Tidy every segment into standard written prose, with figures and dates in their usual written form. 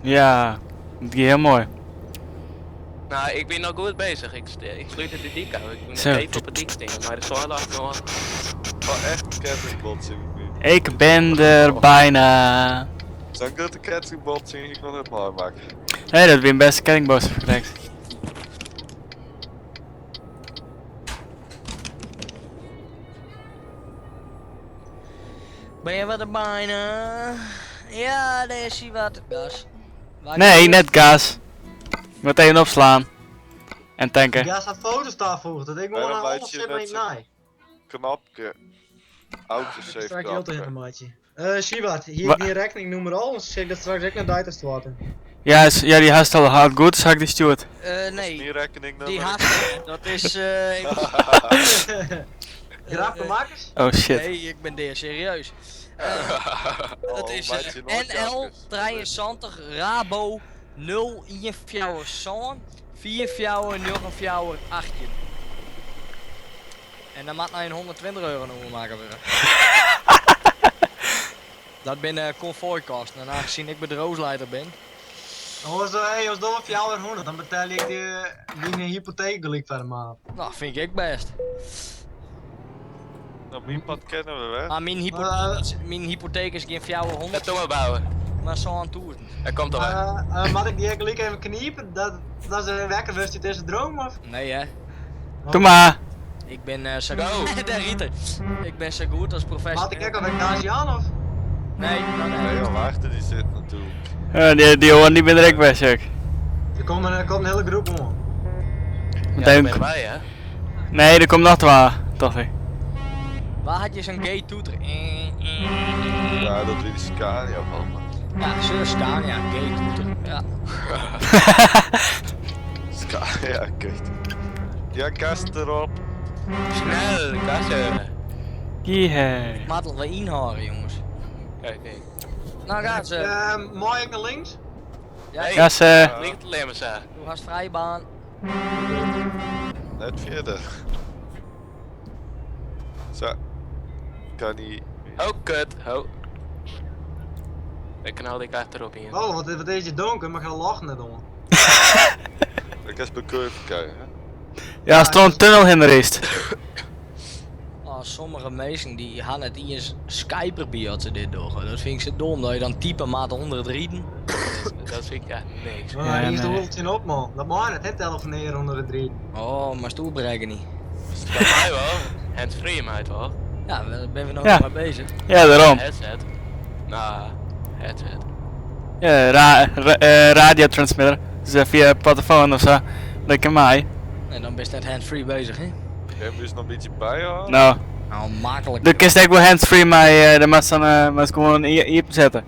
Ja, dat is heel mooi. Nou, ik ben nog goed bezig. Ik sluit de dik uit. Ik doe nog Zo. even op het dik stingen, maar de zorg lag nog. Oh, echt kettingbotsing nu. Ik ben er bijna. Zo'n grote kettingbotsing, ik wil het mooi maken. Nee, dat is weer een beste kettingboos verkregen. Ben je wat er bijna? Ja, daar is hij wat. Gas. Nee, net gas. Meteen opslaan. En tanken. Ja, staat foto's daar voor. Dat ik Waarom gewoon laat alles je zit dat niet zo- nee. Knapje. Autosave Straks heel tegen knapje. maatje. Siewart, hier Wa- ik die rekening noem maar al, anders zeg ik dat straks ook naar Duitsers te worden. Ja, ja, die hast al hard goed, zag ik die Stuart. Nee, Die rekening die nummer. haast. Dat is. Graafmakers? Oh shit. Nee, ik ben deer serieus. Oh, Dat is maatje, nooit NL jakkes. 73 Rabo 0 in jouw zoon 4 jouw 0 jouw 18. En dan moet nou een 120 euro nog maken worden. Dat ben konvooikosten en aangezien ik bedrijfsleider ben. Als door of jou 100, dan betaal ik die hypotheek gelijk voor de maand. Nou, vind ik best. Nou, mijn pad kennen we wel. Maar mijn hypotheek is geen voor jou 100, Dat doen we bouwen. maar zo'n toeren. Dat komt al uit. Mag ik die gelijk even kniepen? Dat is een wekker wist het is een droom of? Nee hè. Doe maar. Ik ben zo goed. Daar riet hij. Ik ben zo goed als Mag professional. ik ook een Nazian of? Nee, Nee, joh, achter die zit natuurlijk. Die hoort niet meer direct bij, zeg. Er komt een hele groep om. Ja, daar Meteen. ben wij, hè? Nee, er komt nog twee, dacht ik. Waar had je zo'n gay toeter? Ja, dat wil die Scania van me. Ja, zo Scania, gay toeter. Ja. Scania, kijk. Ja, kast erop. Snel, kassen. Yeah. Matel we inhouden, jongens. Kijk, kijk. Nou gaat ze. Mag ik naar links? Ja, Hey. Ja, ze. Linkt alleen maar zo. doe haast vrije baan. Net verder. Zo. Kan niet. Oh, kut. Oh. Ik knal ik achterop hier. Oh, wat is je donker? Mag je lachen net om? Ik ga eens bij curve kijken. Hè? Ja, als er een tunnel in er is. Oh, sommige mensen die gaan het in je Skype bij ze dit doen. Dat vind ik zo dom dat je dan typen maat onder het rieden. Dat vind ik echt niks. Maar Ja, hier is de nee. hultje op man. Dat mag het, hè, telefoneren onder de drie. Oh, maar stoer bereiken niet. Bij mij wel. Hands-free mij wel. Ja, daar ben we nog Ja. mee bezig. Ja, daarom. Headset. Nou, headset. Ja, radiotransmitter. Dus via telefoon of zo. Lekker mij. En dan ben je net hands-free bezig, hè? Heb je eens nog een beetje bijhouden? Nou, Nou, makkelijk. de kist ik wel handsfree, maar de moet gewoon hier zetten.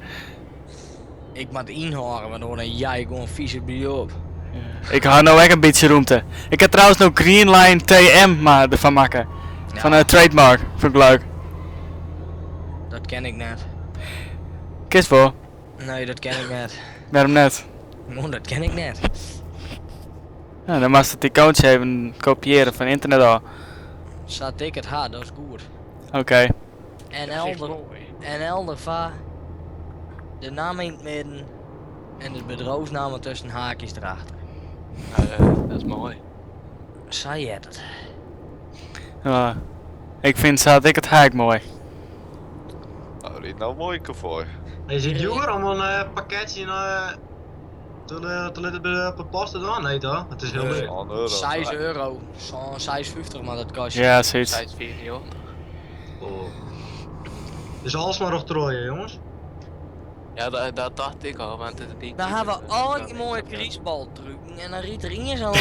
Ik moet inhouden, want dan jij gewoon vieze bij je op. Ik hou nou echt een beetje roemte. Ik heb trouwens nog Greenline TM maar ervan maken. Ja, Van een trademark, vind ik leuk. dat ken ik net. Kist voor, Nee, dat ken ik net. waarom net? Oh, dat ken ik net. Ja, dan moest het die codes even kopiëren van internet al. Zat ik het hard, dat is goed. Oké. En elder va de naam in het midden en de bedrijfsnaam tussen haakjes erachter. Dat is mooi. Zei je het? Ja. Ik vind zat ik het haak mooi. Nou, die nou mooi voor. Is het duur om een pakketje te laten op het post te doen? Nee toch? Het is heel leuk. €1. 6 euro, zo'n 6,50 maar dat kost je. Ja, zoiets. Zij is 400. Dus alles maar octrooien jongens. Ja, dat dacht ik al, want het die. Dan hebben we al die mooie kriesbal drukken en dan riet er in zo'n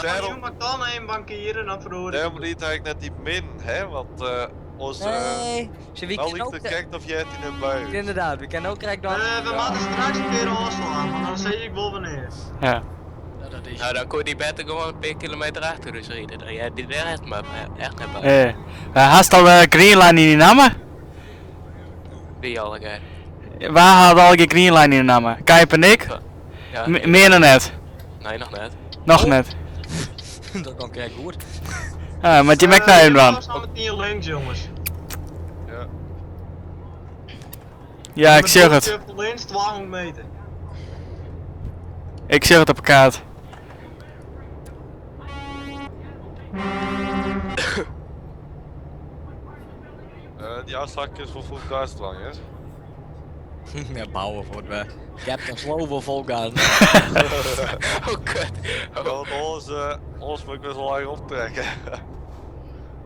Daarom- Maar kan een bankieren dan verhoor Daarom liet hij net die min, hè? Want onze. Nee, ze wie Nou kan liet ook. de kijkt of jij het in een bui. Inderdaad, we kunnen ook krijgen dan. we moeten straks een keer afslaan, want dan zie ik wel wanneer. Ja. Dat is. Nou, dan kon je die beter gewoon een paar kilometer achter dus rijden. Dan jij die daar echt maar echt naar buiten. Hast al Greenline in die namen? Wie al een Waar hadden al je Greenline in de namen? Kijp en ik? Ja. Meer dan net. Nee, nog net. Nog net. Dat kan krijg goed. Ah, maar je merkt nou even dan. We staan met 10 links jongens. Ja. Ja, ik zeg het. Op de links 200 meter. Ik zeg het op kaart. Die afslag is voor full gas dwang, hè? Ja, bouwen voor het weg. Ik heb een slow voor volgaan. Oh kut. Ja, want ons moet ik best wel lang optrekken.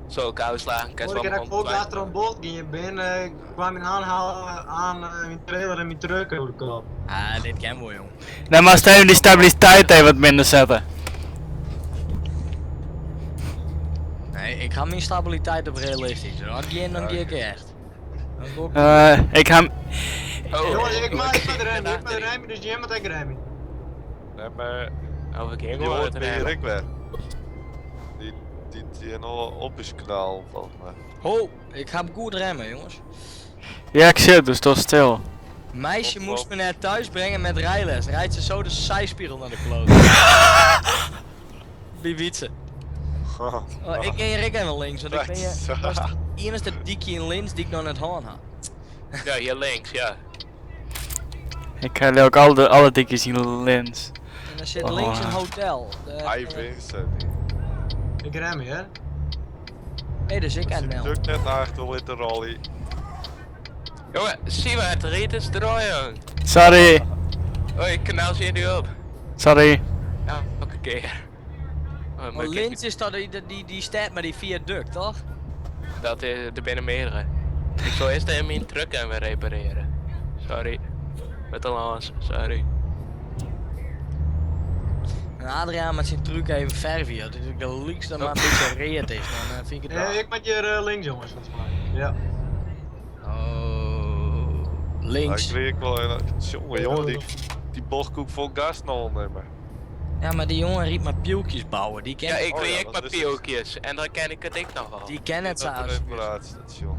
Zo, kou slagen, kan je Vorige keer dat ik gewoon ook achter een boot ging ben, kwam ik aanhalen aan mijn trailer en mijn truck over de kop. Ah, dit kan wel, jong. Nou, maar stel je die stabiliteit even wat minder zetten. Nee, ik ga mijn stabiliteit op realistisch. Dat dan die ik echt. Dan doe ik- Ik ga... Oh, Jongens, ik maak oh, de remmen, ik maak de remmen, dus jij moet ik remmen. Nee, maar Oh, ik ging die gewoon hoort uit meer de ik weer. Die nog op is kanaal, volgens mij. Ho, ik ga goed remmen, jongens. Ja, ik zit dus toch stil. Meisje Op, moest op. me net thuis brengen met rijles. Rijdt ze zo de zijspiegel naar de kloot. Bibietse. Oh, ik ken Rick even links, want ik ben je. Dat was het enige diekje in Lins die ik nog net hoorn had. Ja, hier links, ja. Ik ga ook alle dikjes in lens. En er zit Oh. links een hotel. Hij vindt het niet. Ik rem hè? Nee, dus ik en Als Mel. je druk net naar achter met de rally. Jongen, zie maar, het riet is draaien. Sorry. Oh, ik kanaal zie je nu op. Sorry. Ja, elke keer. Oh, Maar maar Lins is dat die staat met die viaduct, toch? dat is er binnen meerdere. Ik zal eerst even mijn truck en weer repareren. Sorry. Met de lans, sorry. En Adriaan met zijn truc even verven, dat is de linkste maar een beetje reet is, dan vind ik het wel. Ik met je links jongens, volgens mij. Ja. Oh, Nou, links. ik weet wel een jongen, die bochtkoek vol gas nog ondernemen. Ja, maar die jongen riep maar pieltjes bouwen, die Ja, ken ik Oh ja, weet dat maar is- pieltjes en dan ken ik het ik nog wel. die ken het Dat zelfs. is een reparatiestation.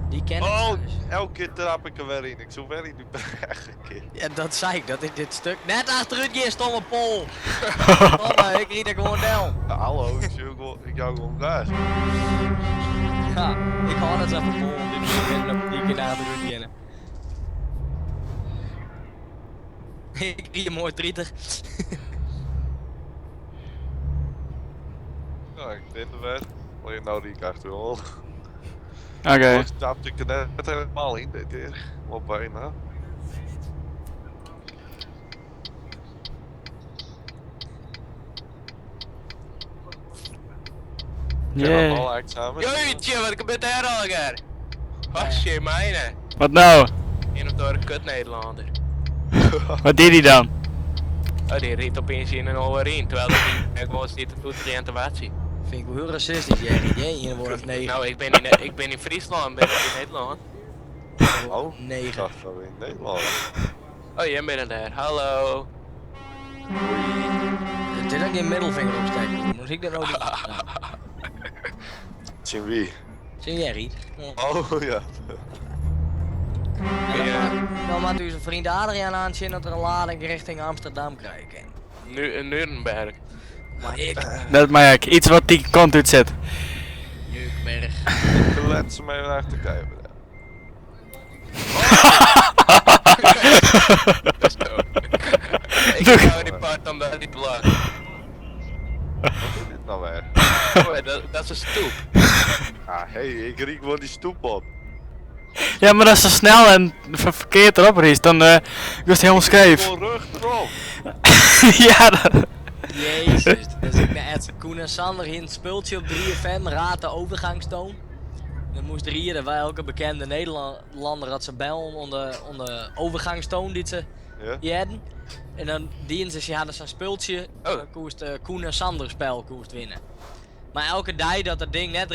Die ken Oh, het zelfs. elke keer trap ik er weer in. Ik zou weer in die berg een keer. Ja, dat zei ik, dat is dit stuk. Net achteruit je stomme pol! Stomme, ik riet er gewoon down. Ja, hallo, ik jou gewoon gas. Ja, ik had het even pol om die keer achteruit kennen. Ik riet mooi 30. Ja, ik vind het weer. Alleen nou die ik achterhoor. Oké. Ik stapte ik er net helemaal in dit keer. Op bijna. Ja, Yeah. al examen. Jeetje, wat gebeurt er al keer? Wat je mijne? Wat nou? Een of door kut Nederlander. Wat deed hij dan? Oh, die reed opeens in een overeen, terwijl hij gewoon zit te voeten aan te watsen. Vind ik wel heel racistisch, jij riet je wordt 9. Nou, ik ben in Friesland, ben ik in Nederland. Oh, ik 9. dacht dat we in Nederland. Oh, jij bent er, hallo. Dit is ook geen middelvinger opsteken, moest ik dat ook niet doen? Zien wie? Zie jij Riet? Oh ja. Dan maakt u zijn vriend Adriaan aanzien dat er een lading richting Amsterdam krijgt. Nu in Nuremberg. Maar ik, Dat maar ik. Iets wat die kant uit zit. Jukberg. Let ze mij naar te kijken. Ik hou die part omdat die plak. Wat is dit nou weer? Oh, dat is een stoep. Ah, hey, ik riek gewoon die stoep op. Ja, maar als ze snel en verkeerd erop is, dan is het helemaal scheef. Gewoon rug erop. Ja, dat... Jezus, dus ik naar Ed Koen en Sander hier een spultje op 3FM, raad de overgangstoon. Dan moest rieden wij elke bekende Nederlander had ze bel onder overgangstoon die ze Ja? hadden. En dan dienen ze hadden zo'n spultje, dan koest Koen en Sander spel koest winnen. Maar elke dag dat dat ding net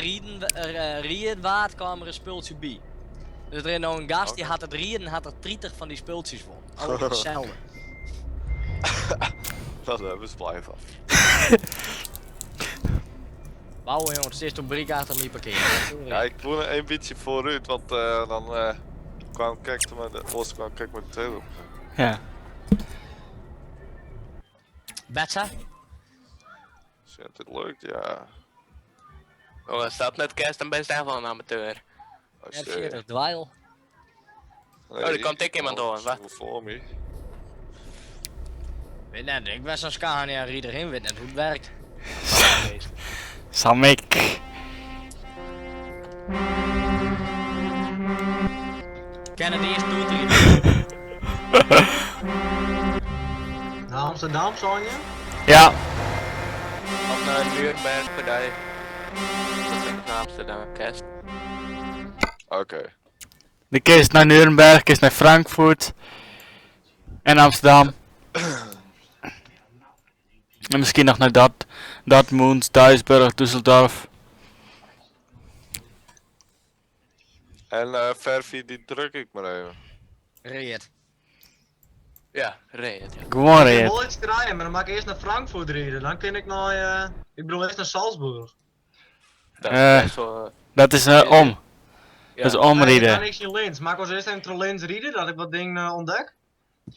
rieden waard, kwam er een spultje bij. Dus er is nou een gast die had het rieden en had er 30 van die spultjes voor. Allemaal hetzelfde. Dat hebben we splijf af. Bouwen jongens, het is toch brik achter me parkeren. Ja, ik woon een beetje vooruit, want dan kwam kijk met de trailer op. Ja. Betsa? Zit het leuk, ja. Oh, als dat net kerst, dan ben je echt wel een amateur. Als Ja, je, 40 dweil. Nee, er komt ik iemand door, wat? Voor me. Weet net, ik ben zo'n Scania iedereen weet net hoe het werkt. Samik. Ken het eerst doet er Naar Amsterdam, Sonja? Ja, Of naar Nuremberg voor die. Dat vind ik naar Amsterdam, kerst. Oké. de kist naar Nuremberg, kist naar Frankfurt. En Amsterdam. En misschien nog naar Dortmund, Duisburg, Düsseldorf. En verfie die druk ik maar even. Reed. Ja, reed het, ja. Gewoon Ik rijden. wil iets rijden, maar dan mag ik eerst naar Frankfurt rijden. Dan kun ik naar, ik bedoel eerst naar Salzburg. Dat Eh. is best wel... Dat is om. ja. Dat is Nee, ik omrijden. ga niks in Linz. Mag ik als eerst even naar Linz rijden, dat ik wat ding ontdek?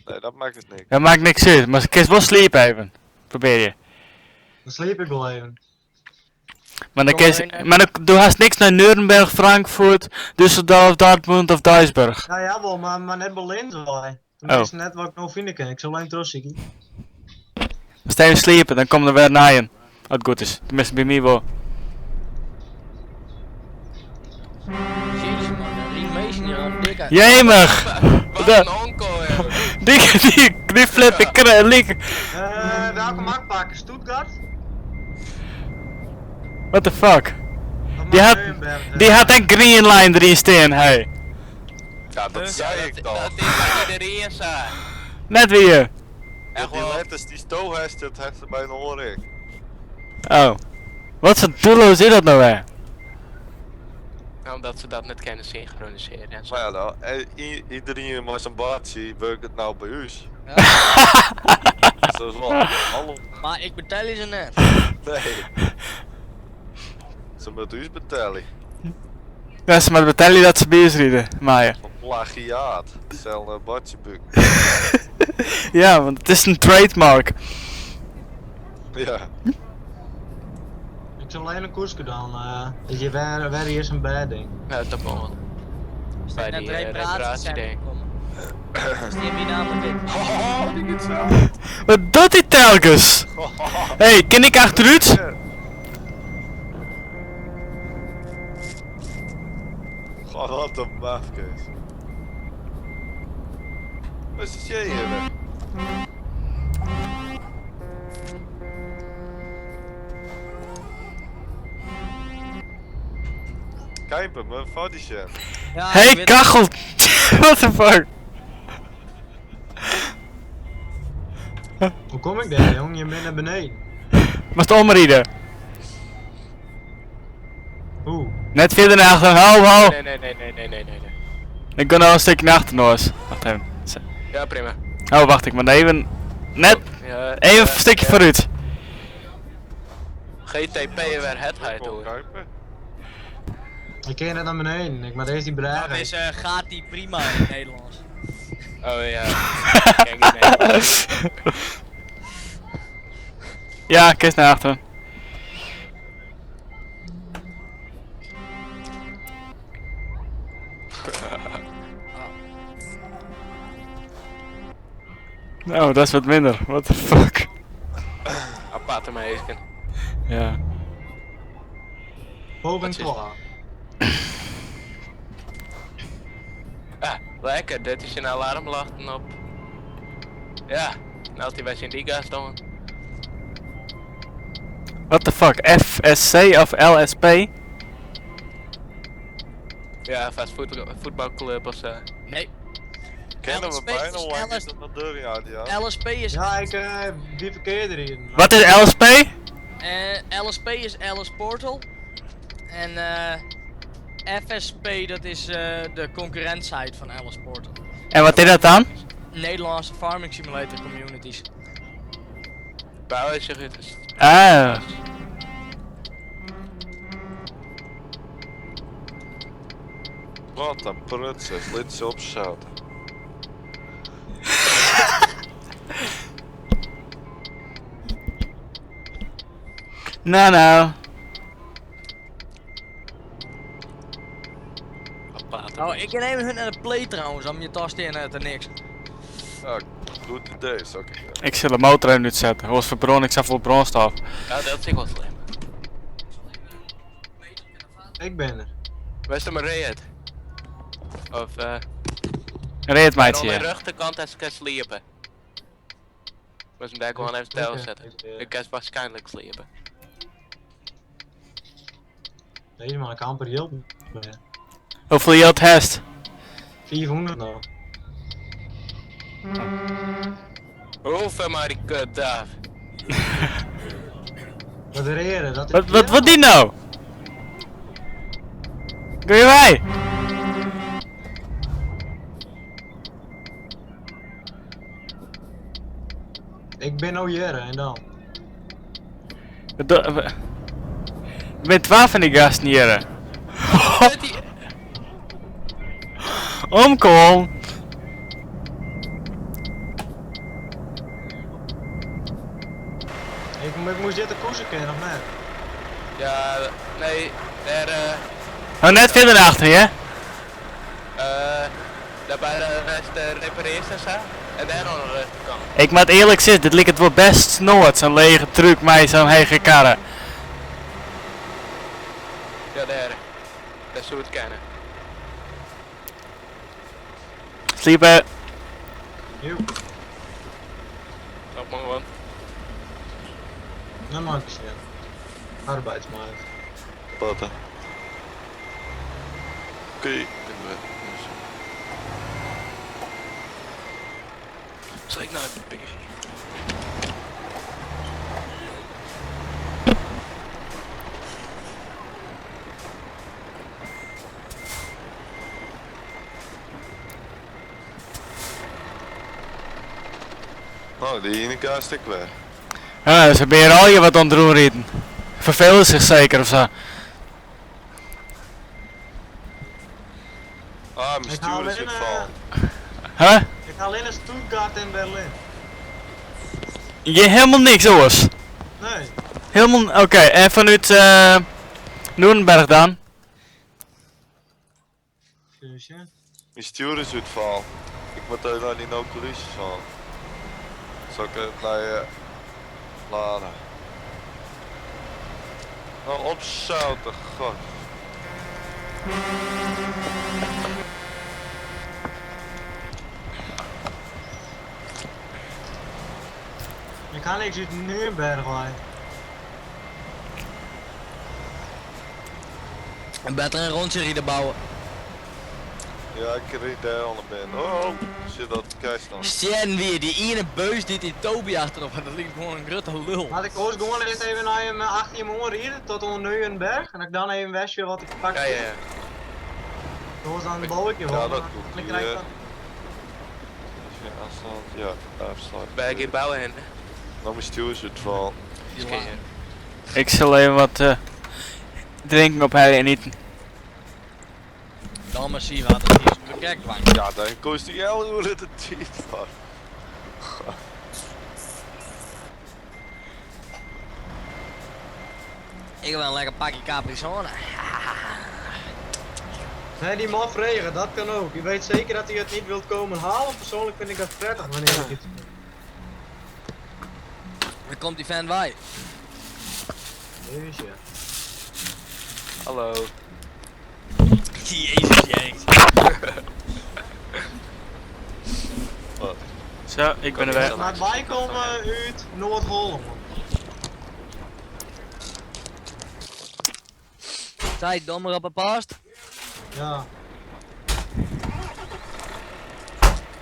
Nee, dat maakt het niks. Dat maakt niks uit, maar ik wel sleep even. Probeer je. Dan sliep ik wel even. Maar dan Kom kies, maar in, maar dan, du hast niks naar Nuremberg, Frankfurt, Düsseldorf, Dortmund of Duisburg. Ja, jawel, maar net bij Linz wel. Hè. Oh. Dat is net wat ik nou vinden kan. Ik zal alleen terugzien. Dan sta je sliepen, dan komt er weer naar je. Als het goed is. Tenminste bij mij wel. Jezus man, een Riemmeesje hier aan dik uit. Jemig! Wat Dat- een onkel, joh. Die flip ik liek. Welke mag ik pakken? Stuttgart? What the fuck? Of Die mag had- Nuremberg, Die had een green line erin staan, hey. Ja, dat zei ik Dat toch. is wat iedereen zei. Net wie je. Echt Die wel. letters die stoog heeft, dat heeft ze bijna hoor ik. Oh. Wat voor doelloos is dat nou weer? Omdat ze dat net kunnen synchroniseren en zo. Maar ja, nou, iedereen met zijn baardje werkt het nou bij u. Ja, Dat is wel hallo. maar ik betel je ze net. Nee. Ze moeten u betalen. Ja, ze maar betalen dat ze bij ons rijden, Maya. Van plagiaat. Hetzelfde badje buk. Ja, want het is een trademark. Ja. Ik zal alleen een koers gedaan. Dat je waar hier is een bad ding. Ja, dat mag. Is Bij net die reparatiecentrum reparatieding. gekomen. Is die in naam dit? Oh, die gaat zo. Wat doet hij telkens? Hey, ken ik achteruit? God, wat een mafkees. Wat is jij hier? Kijk me, mijn vadisje. Ja, ik Hey, weet- kachel! What the fuck? Hoe kom ik daar, jong? Je bent naar beneden. Moest omrijden. Hoe? Net verder naar achter. Ho. Nee. Ik kan nog een stukje naar achter nog eens. Wacht even. Zo. Ja, prima. Oh, wacht, ik moet even. Net Ja, even een stukje vooruit. GTP weer het heet hoor. Kijken. Ik ken net naar beneden. Ik maar deze die Dat bedrijven. is, gaat die prima in het Nederlands. Oh ja. Kijk eens mee. Ja, kist naar achter. Nou, dat is wat minder. What the fuck? Aparte meisje. Ja. Poging Wat is- 2. Ah, lekker. Dit is een alarmlachten op. Ja, nou die wij zien die gas doen. What the fuck? FSC of LSP? Ja, vast voetbalclub of zo. Nee, Kennen we LSP bijna is lang LS is dat naar deur ja, ja. LSP is... Ja, ik die verkeerd erin. Wat is LSP? LSP is Alice Portal. En FSP dat is de concurrentsite van Alice Portal. En wat is dat dan? Nederlandse Farming Simulator communities. Bouwen is je goed. Dus- Ah. Wat een prutses, liet ze opzouten. Nou. Aparte Oh, meisje. Ik neem hun naar de play trouwens, om je tas in te niks. Ja, doe het deze, oké. Ik zal de motor even uitzetten. Was verbron, ik zat vol brandstof. Ja, dat is wel slim. Ik ben er. Waar is er maar reed? Of Reed aan meidje de hier. rechterkant als ik kan sliepen. We hem daar gewoon even stil zetten. Ik kan waarschijnlijk sliepen. Nee, maar ik kan amper heel. Hoeveel je het hebt? 400 nou. Hoeveel maar die kut daar. Wat reren, dat is. Wat die nou? Doe je wij? Ik ben nou Jere en dan. Er zijn 12 van die gasten hier. Met die- Omkom! Ik moest dit de koersen kennen of net? Ja, nee, daar Oh, net verder achter je. daar bij de rest repareert en zo. En daar aan de rechterkant. Ik moet eerlijk zeggen, dit lijkt het wel best snoord, zo'n lege truck met zo'n hege karren. Ja, daar. Dat zou het kennen. Sliepen. Joe, Op maar gewoon. dan maak ik snel. Arbeidsmaat. Wat dan? Oké, ik ben weg. Zal ik nou even pikken? Oh, die ene kaart ik weg. Ja, ze ben al je wat aan het doen rieten. Vervelen zich zeker of zo. Ah, mijn Ik haal stuur is in, gevallen. Huh? Ik ga alleen naar Stuttgart en Berlin. Je helemaal niks oors. Nee. Helemaal, oké, en vanuit Nuremberg dan? Zusje. Mijn stuur is uitgevallen. Ik moet er naar die oculus van. Zal ik het naar je laden? Nou, opzouten, god. Ik ga niks uit Nuremberg waaien. Een beter een rondje rieden bouwen. Ja, ik reed daar al naar binnen. Oh, zit dat kijst dan. Sjen weer, die ene beus die Toby achterop en dat ligt gewoon een grote lul. Laat ik ooit gewoon eerst even naar hem 18 uur rijden tot onder Nuremberg. En dat ik dan even wegje wat ik pak. Ja, ja, ja. Dat was dan een bouwtje wel. Ja, dat maar doe ik. dan krijg ik dat. Afstand, ja, afstand. Bij geen bouwen hen. Nou, mijn stuur is uitgevallen. Die is geen. Ik zal even wat drinken op hij en eten. Dan maar zien wat het is. Bekijk dwang. Ja, dan kost die heel hoe het tijd was. Ik wil een lekker pakje Capri-Sonne. Nee, die mag vregen, dat kan ook. Je weet zeker dat hij het niet wilt komen halen. Persoonlijk vind ik dat prettig wanneer ik het. Dan komt die fan bij. Jezus, ja. Hallo. Jezus, jezus. Wat? Zo, ik ben er weg. Maar wij komen uit Noord-Holland. Tijd dommer op een past. Ja.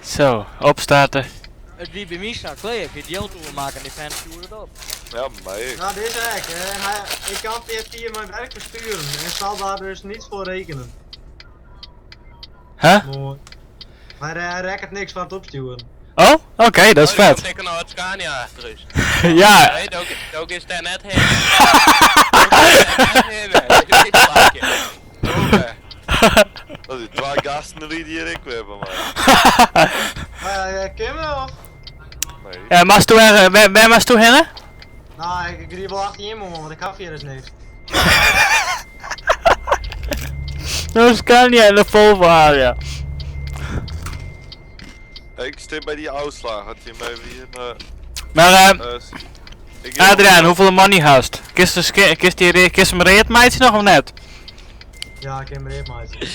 Zo, opstarten. Het wie bij mij staat klaar. Ik ga die auto maken en die fan stuurt het op. Ja, maar ik. Nou, dit is echt. Ik kan dit hier mijn werk versturen en zal daar dus niets voor rekenen. Huh? Mooi. Maar hij rekent niks van het opsturen. Oh, oké, dat is vet. Ik kan nou het Scania achter is. Ja, Nee, ook is daar net heen. Dat is twee gasten die hier ik weer bij mij. Kim of? Nee. ja, maar waar was toe heen? Nou, ik riep wel achter je man, want ik heb hier dus niks. Nou, Scania en de Volvo Aria. Hey, ik stem bij die uitslag. Had je mij weer Maar ik Adriaan, hoeveel money hast? Kist hem reed meidje nog of net? Ja, ik heb hem erin, maatje.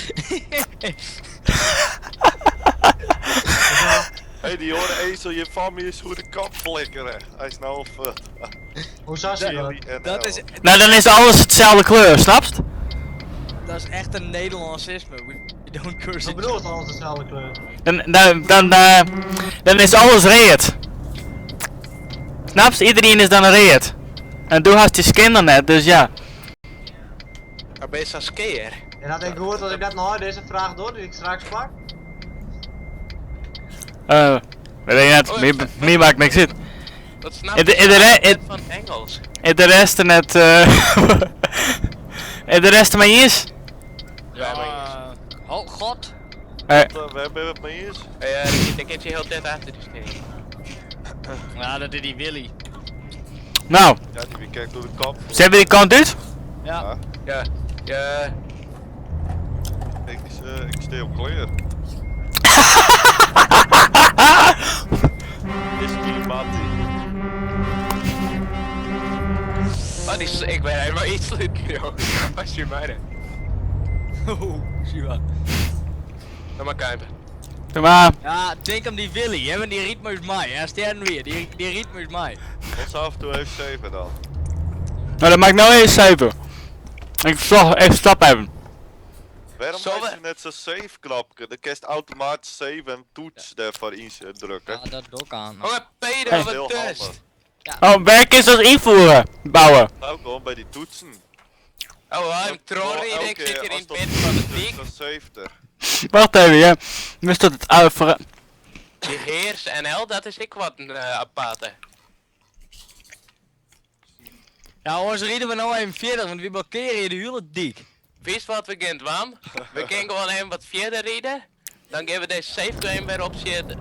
Hey, die horen ezel, je van me is goed de kap flikkeren. Hij is nou of Hoe zou ze dat? Dat is, Nou, dan is alles hetzelfde kleur, snapst? dat is echt een Nederlandsisme. We don't curse Ik bedoel het alles dezelfde kleur. Dan is alles reed. Snapst? Iedereen is dan een reed. En toen had je skin dan net, dus ja. Maar ben je zo'n skier? En had ik gehoord dat ik net nog deze vraag door die ik straks sprak? Weet je net, meer maakt niks uit. Dat snap In de- ik in de re- van Engels. En de rest net, en de rest maar is. Ja, maar oh god. we hebben het mee eens. ik heb je heel tijd achter de steen. Ja, dat is die Willy. Nou, Ja, die kijkt door de kap. zijn we die kant uit? Ja. Ja, ja. Ik steek op kleur. Is klimati. Oh, ik ben helemaal iets lid, joh. Als je mij dan. Oh, zie je wat. Dan maar kijken. Doe maar. Ja, denk aan die Willy, hè, want die ritme is mij. Ja, sterren weer, die ritme is mij. Ons af en toe heeft 7 dan. Nou, dat maakt nou eens 7. Ik zal even stap hebben. Waarom Zullen heeft we- je net zo'n save knopje? Dan kest automatisch save en toets daarvoor drukken. Ja, dat doe ik aan. Oh, Peter, Hey. wat Heel test. handig. Oh, werk is als invoeren. Bouwen. Nou, gewoon bij die toetsen. Oh, I'm trolling, Elke ik zit keer hier in als het dat midden van de toetst, dik. dan saved er. Wacht even, ja. Wist dat het voor... Die heers NL, dat is ik wat een aparte. Ja, ons rieden we nou even verder, want we blokkeren hier de hele dik. Wist wat we gaan doen? We kunnen gewoon even wat verder rijden. Dan geven we deze save game weer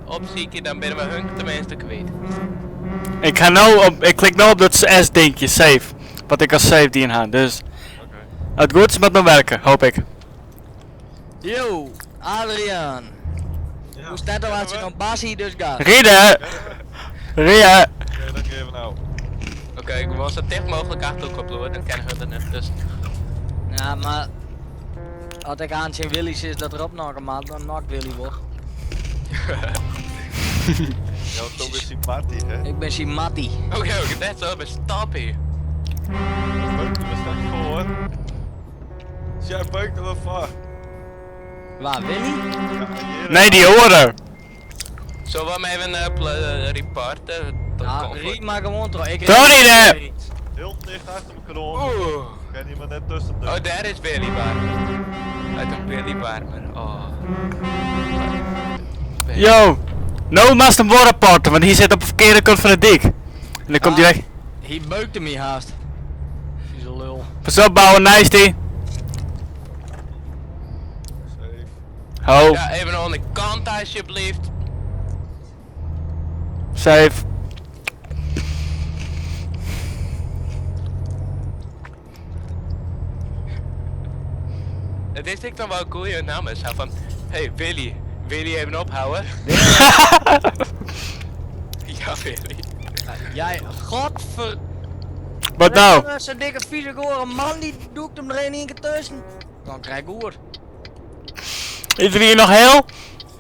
opzieken, dan ben we hun tenminste kwijt. Ik ga nou op... Ik klik nou op dat S-dingetje, save. Wat ik als save dien had, dus... Het goed is met me werken, hoop ik. Yo, Adriaan. Ja. Hoe staat er als je een basie dus gaat? Rieden! Ria! Oké, dan geven we nou. Oké, ik wil zo dicht mogelijk achterkoppelen, dan kennen we er net tussen. Ja, maar... Als ik aan zijn Willy's is dat erop nog een maand, dan nog Willy wordt. Ja, toch weer sympathisch, hè? Ik ben zijn Mattie. Oké, net zo, we stoppen hier. Buik er straks voor. Is jij buik er wel voor? Waar, Willy? Ja, hier. Nee, die horen! Zullen we hem even reporten? Ja, riet maar gewoon terug. Ik Tony, daar! Heel dicht achter me knoop. Oeh. Kan je maar net tussen de. Oh, daar is Billy Barmer. Uit een Billy Barmer. Oh. Yo! Nou must hem rapporten, want hier zit op de verkeerde kant van het dik. En dan komt hij weg. Hij beukte me haast. Vieze lul. Pas op, bouwen, nice die. Safe. Ho, Ja, even aan de kant alsjeblieft. safe. Het is ik dan wel cool je naam is. Zo van, hey Willy, wil je even ophouden? Ja, Willy. Jij, godver... Wat nou? Zo'n dikke vieze gore man, die doekt hem er één keer tussen. Dan krijg ik hoor. Is er hier nog heel?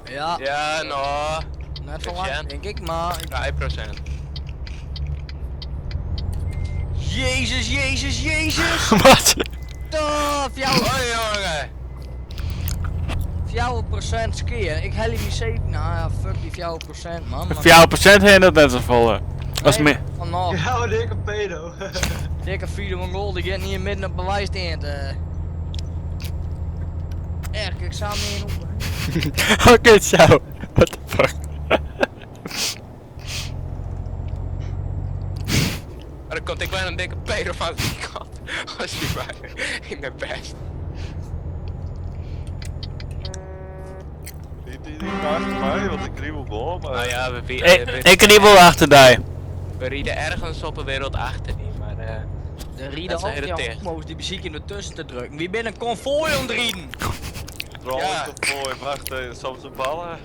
Ja, Ja, nou, net zo Efficiënt. lang denk ik, maar... 5%. Jezus, jezus, jezus! Wat? Tof, jouw... Oh jongen! 4% skiën. Ik hel niet zeker. Nou ja, fuck die 4% man. Voor jouw procent heen dat net zo volle. Was meer. Vanaf. Ja, wat dikke pedo. Dikke vierde Mongool, die gaat niet midden op bewijs in. Erg, ik zou niet in op. Oké, zo. What the fuck? Maar dan komt ik wel een dikke pedo van die kant. Als je maar in de best. Die achter mij, want ik kriebel gewoon, maar. Nou ja, Ik kan niet wel achter die. we rieden ergens op een wereld achter die, maar De rieden Dat zijn ook de ja, test. moest die muziek in de tussen te drukken. Wie ben een konvooi aan het rieden? Trollen Ja. te mooi, wacht even, soms een ballen.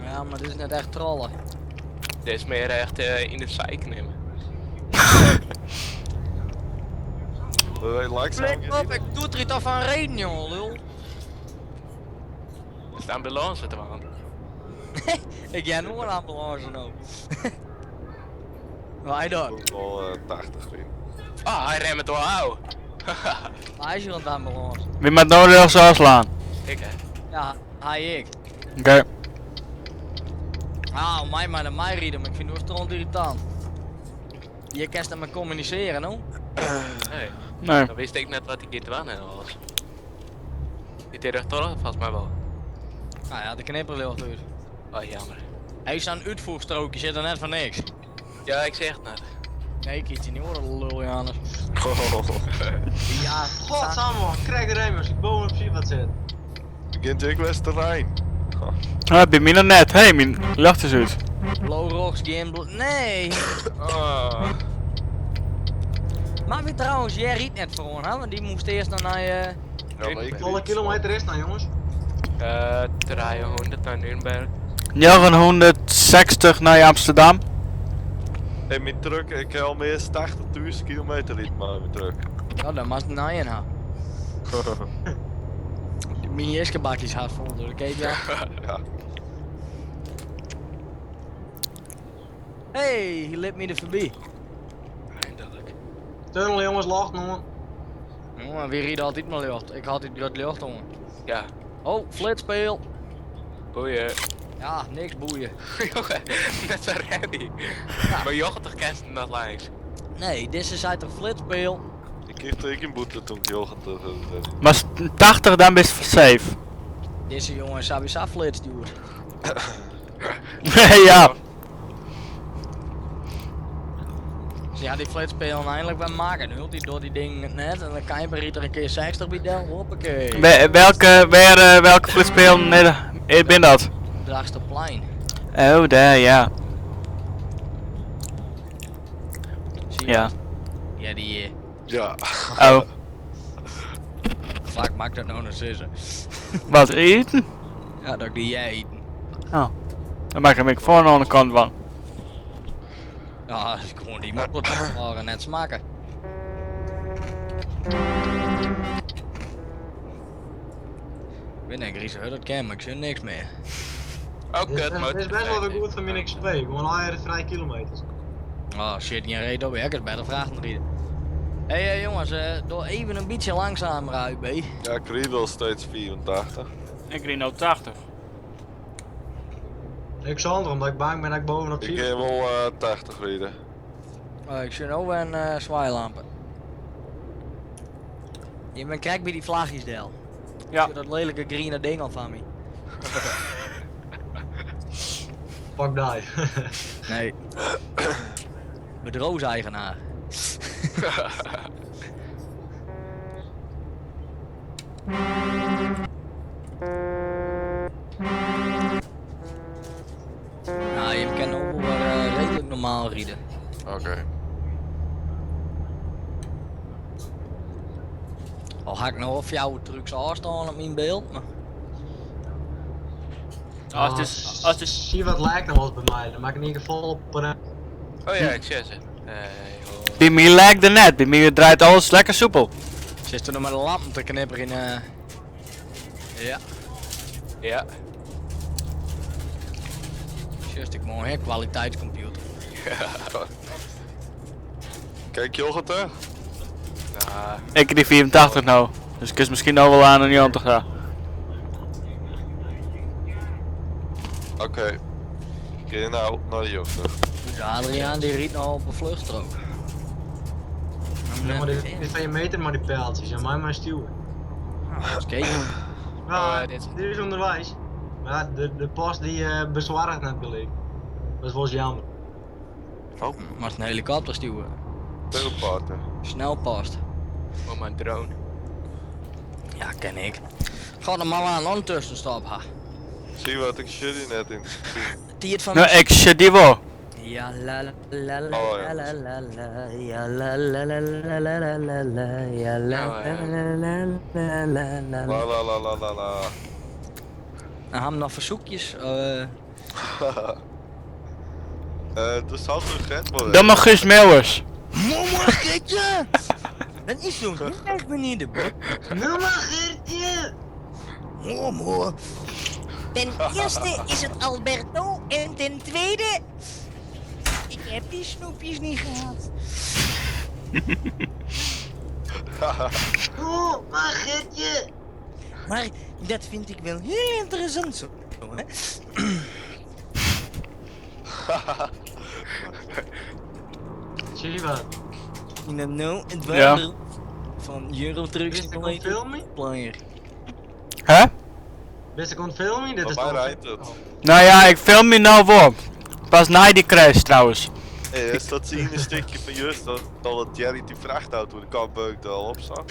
Ja, maar dit is net echt trollen. Dit is meer echt in de zeik nemen. Langzaam Flik op, ik doe er iets af aan reden, jongen, lul. Er staan ambulance te wachten. Ik jij nog een ambulance nou. Waar dat? Ook wel 80 in. Ah, hij remt door ouw. Hij is hier aan het ambulance. Wie met nodig zo slaan? Ik hè. Ja, hij ik. Oké. Ah, mij maar naar mij rieden, maar ik vind het wel stront irritant. Je kan met me communiceren, no? Nee. Nee. Dan wist ik net wat ik hier te wachten was. Die deed toch vast maar wel. Nou ja, de knipperlucht uit. Oh jammer. Hij is aan het uitvoerstrookje, zit er net van niks. Ja, ik zeg het net. Nee, ik kies die niet hoor, lul Janus. Ja, Godsamme man, krijg de remers, ik boven op zie wat zit. Begint ik Westerijn. Ah, bij mij nog net. Hé, mijn lucht is uit. Blow Rocks Game nee. Oh. Maar wie trouwens, jij riet net voor ons, hè? Want die moest eerst nog naar je... Ja, maar ik Hoeveel kilometer is het nou jongens? 300 naar Nürnberg. 960 naar Amsterdam. En mijn truck, ik heb al meer dan 80.000 kilometer in mijn truck. Ja, dan moest naar je nou. Mijn eerste bakjes hard vol, dus ik keek ja. Ja. Hey, je liet me er voorbij. Eindelijk. Tunnel jongens, lacht nog. Jongen, wie riet altijd maar lucht? Ik had dit dat lucht, jongen. Ja. Oh, flitspeel. Boeien. Ja, niks boeien. Jongen, net zo ready. Maar Jochem toch kent dat langs. Nee, dit is uit een flitspeel. Ik kreeg tegen een boete toen ik Jochen te Maar 80 dan best safe. Deze jongen Sabisa flits duurt. Ja. Dus ja, die flitspeel eindelijk bij maken. Nu die door die ding net en dan kan je er een keer 60 bij del. Hoppakee. Welke flitspeel ben dat? Draagsterplein. Oh, daar, ja. Zie je Ja. dat? Ja, die Ja. Oh, vaak maakt dat nou nog zussen. wat eten? Ja, dat ik die jij eten. Oh. Dan maak ik hem voor aan de kant van. Ja, is gewoon die moppert waren net smaken. Ik ben een Grieze dat ken, maar ik zie niks meer. Ook Dit kut, is best wel weer goed van mijn XP, gewoon al je vrij kilometers. Oh shit, niet reed op, ik is bij de vraag te rieden. Hé jongens, door even een beetje langzamer uit, B. Ja, ik rijd wel steeds 84. Ik rijd nou 80. Ik zal omdat ik bang ben dat ik bovenop Ik zie. heb wel 80 rijden. Ik zie nou een zwaailampen. Je bent kijk bij die vlagjes del. Ja. Dat lelijke groene ding al van me. Fuck die. Nee. Bedrijfseigenaar. Nou, je kan ook wel redelijk normaal rieden. Oké. Al ga ik nog of jouw trucs afstaan op mijn beeld, maar... Als het is... Zie wat lijkt nog wel eens bij mij, dan maak ik in ieder geval op. Oh ja, ik zie ze. Bij mij lijkt het net. Bij mij draait alles lekker soepel. Zit er nog met een lamp te knipperen in Ja. Ja. Just ik mooi, hè, kwaliteitscomputer. Kijk Jochen hè? Nou, Ik heb die 84 nou. Dus ik is misschien nou wel aan een 90 gaan. Oké. Oké, nou naar de Jochen. Dus Adriaan die riet nou op een vluchtstrook. Ja, maar dit van je meter maar die pijltjes, en mij maar stuwen. Kijk, Ja, dit- dit is onderwijs. Maar ja, de post die bezwaart net gelijk. Dat was jammer. Oh, maar het een helikopter stuwen. telepaarten. Snel past. oh mijn drone. Ja, ken ik. Ga er maar aan een tussenstap, ha. Zie wat ik jullie net in. Die het van Nou, ik zit die wel. Ja la la la la Oh, ja. la la la ja la la la la la la la la ja la Nou, la la la la la La la la la la la. Nou, hebben we nog verzoekjes? Dus had een Gert Dan mag Guus Meeuwers. Mama Gertje! Dat is zo echt meneer de Bok. Mama Geertje! Momo. Ten eerste is het Alberto en ten tweede... Ik heb die snoepjes niet gehad. Oh, Mama Geertje! Maar dat vind ik wel heel interessant zo, hè? Zie je wat? In het nou het Ja. waardeel van Eurotrucks Wist ik kon filmen? player. Hè? Wist ik kon filmen? Dit is Maar toch... rijdt het. Nou ja, ik film je nou voor. Pas na die crash trouwens. Hey, is dat zien een stukje van juist dat Jerry die vrachtauto de kambeuk al op zat?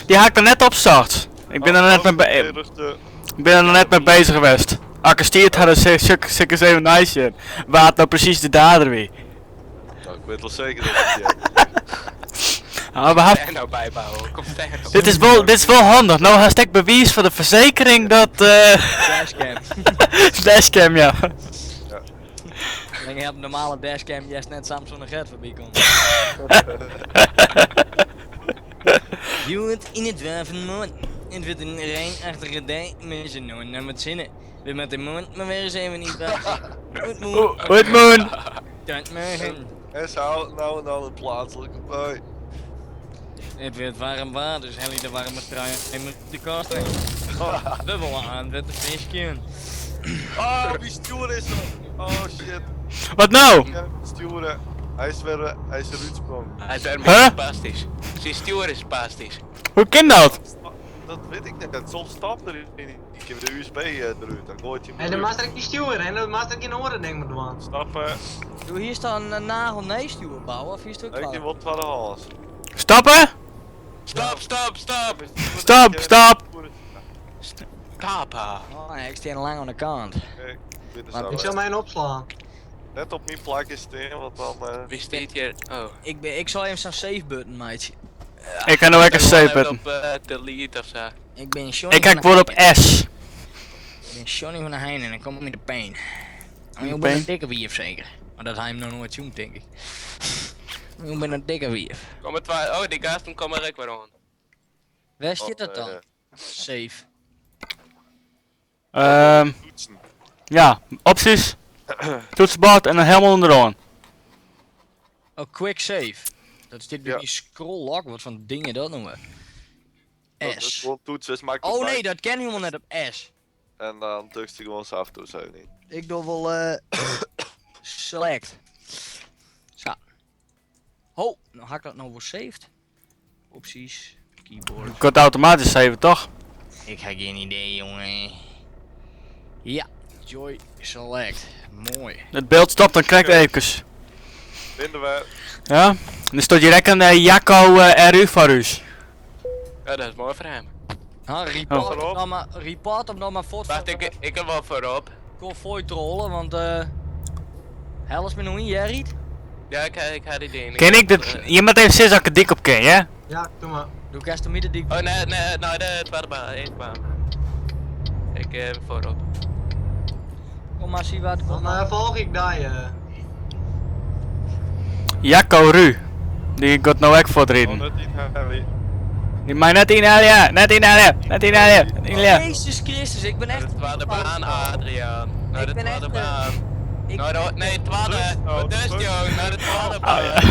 Die haak er net op start. Ik ben er net mee bezig geweest. Akkerstiert hadden zeker 7 nice in. Waar het nou precies de dader weer? Nou, ik weet wel zeker dat het Jerry. Ah, we hebben- Ster nou bijbouwen. Kom ster nou. dit is wel handig. Nou haast ik bewijs voor de verzekering dat Dashcam. dashcam ja. En je hebt een normale dashcam, jij is net Samsung en Gert voorbij komt. Doe het in het wapenmond. Het wordt een reinachtige dij met z'n noon naar het zinnen. We met de mond, maar weer zijn we niet wachten. Goed moe. Goed moon. Tot morgen. En ze houden nou en dan een plaatselijke bij. Het wordt warm water, dus hel je de warme trui en moet de kast heen. Dubbel aan met de visje. Ah, wie stuur is er? Oh shit. Wat nou? Ja, sturen. Hij is eruit sprong. Hij is weer Huh? spastisch. Zijn stuur is spastisch. Hoe kan dat? Dat weet ik niet. Soms stapt er in. Ik heb de USB eruit. Dan gooit je hem En dan eruit. maak ik die stuur en dan maak ik in oren denk ik man. Stappen. Doe hier staan een nagel neestuur bouwen of hier is het ook Ik klaar? wat van de hals. Stappen? Stop, stop, stop! Stop, stop. Papa. Oh nee, ik sta lang aan de kant. Ik zal mij opslaan. Net op mijn plakje staan, want dan. Wie staat hier? Oh. Ik zal even zo'n save button, maatje. Ik kan nou lekker save button. Op delete of zo. Ik ben Johnny Ik kijk van voor de op Heijn. S. Ik ben Johnny van de Heijn en ik kom met de pijn. Maar ik ben Pijn? een dikke wief zeker. Maar dat hij hem nog nooit zoekt, denk ik. Ik ben een dikke wief. Kom het waar. Oh, die gasten komen er ook weer aan. Waar zit dat dan? Save. Toetsen. Ja, opties. Toetsenbord en dan helemaal onderaan. Oh, quick save. Dat is dit Ja. die scroll lock, wat van dingen dat noemen we? Dat is S. gewoon toetsen, is maakt Oh nee, dat ken helemaal net op S. En dan drukt hij gewoon af toe, zo niet. Ik doe wel select. Zo. Oh, nou had ik dat nou voor saved? Opties, keyboard. Ik kan het automatisch saven toch? Ik heb geen idee, jongen. Ja, Joy Select. Mooi. Het beeld stopt dan krijgt even. Vinden we. Ja? Dan staat direct een Jacco RU voor u. Ja, dat is mooi voor hem. Ha, report Voorop. hem dan maar, report hem dan maar voort. Wacht, ik heb wel voorop. Kom voor je trollen, want hel is me nog niet, jij Riet? Ja, ik had die ding. Ken ik dit? Iemand heeft zin dat ik het dik op ken, ja? Ja, doe maar. Doe ik eerst de midden die. Oh nee, nee, nou, het was baan, één baan. Ik voorop. Kom maar, zie waar het komt. Dan volg ik daar. Jacco RU. Die gaat nou ook voor het Oh, reden. dat niet heavy. Die mij net inhalen, ja. Net inhalen, net inhalen. Net inhalen. Jezus Christus, ik ben echt. Het was de baan, Adriaan. Nou, Ik dit ben was de echt, baan. Ik, Nou, nee, het was de. Oh, Wat is terug. joh? Nou, het was de Oh, baan. ja.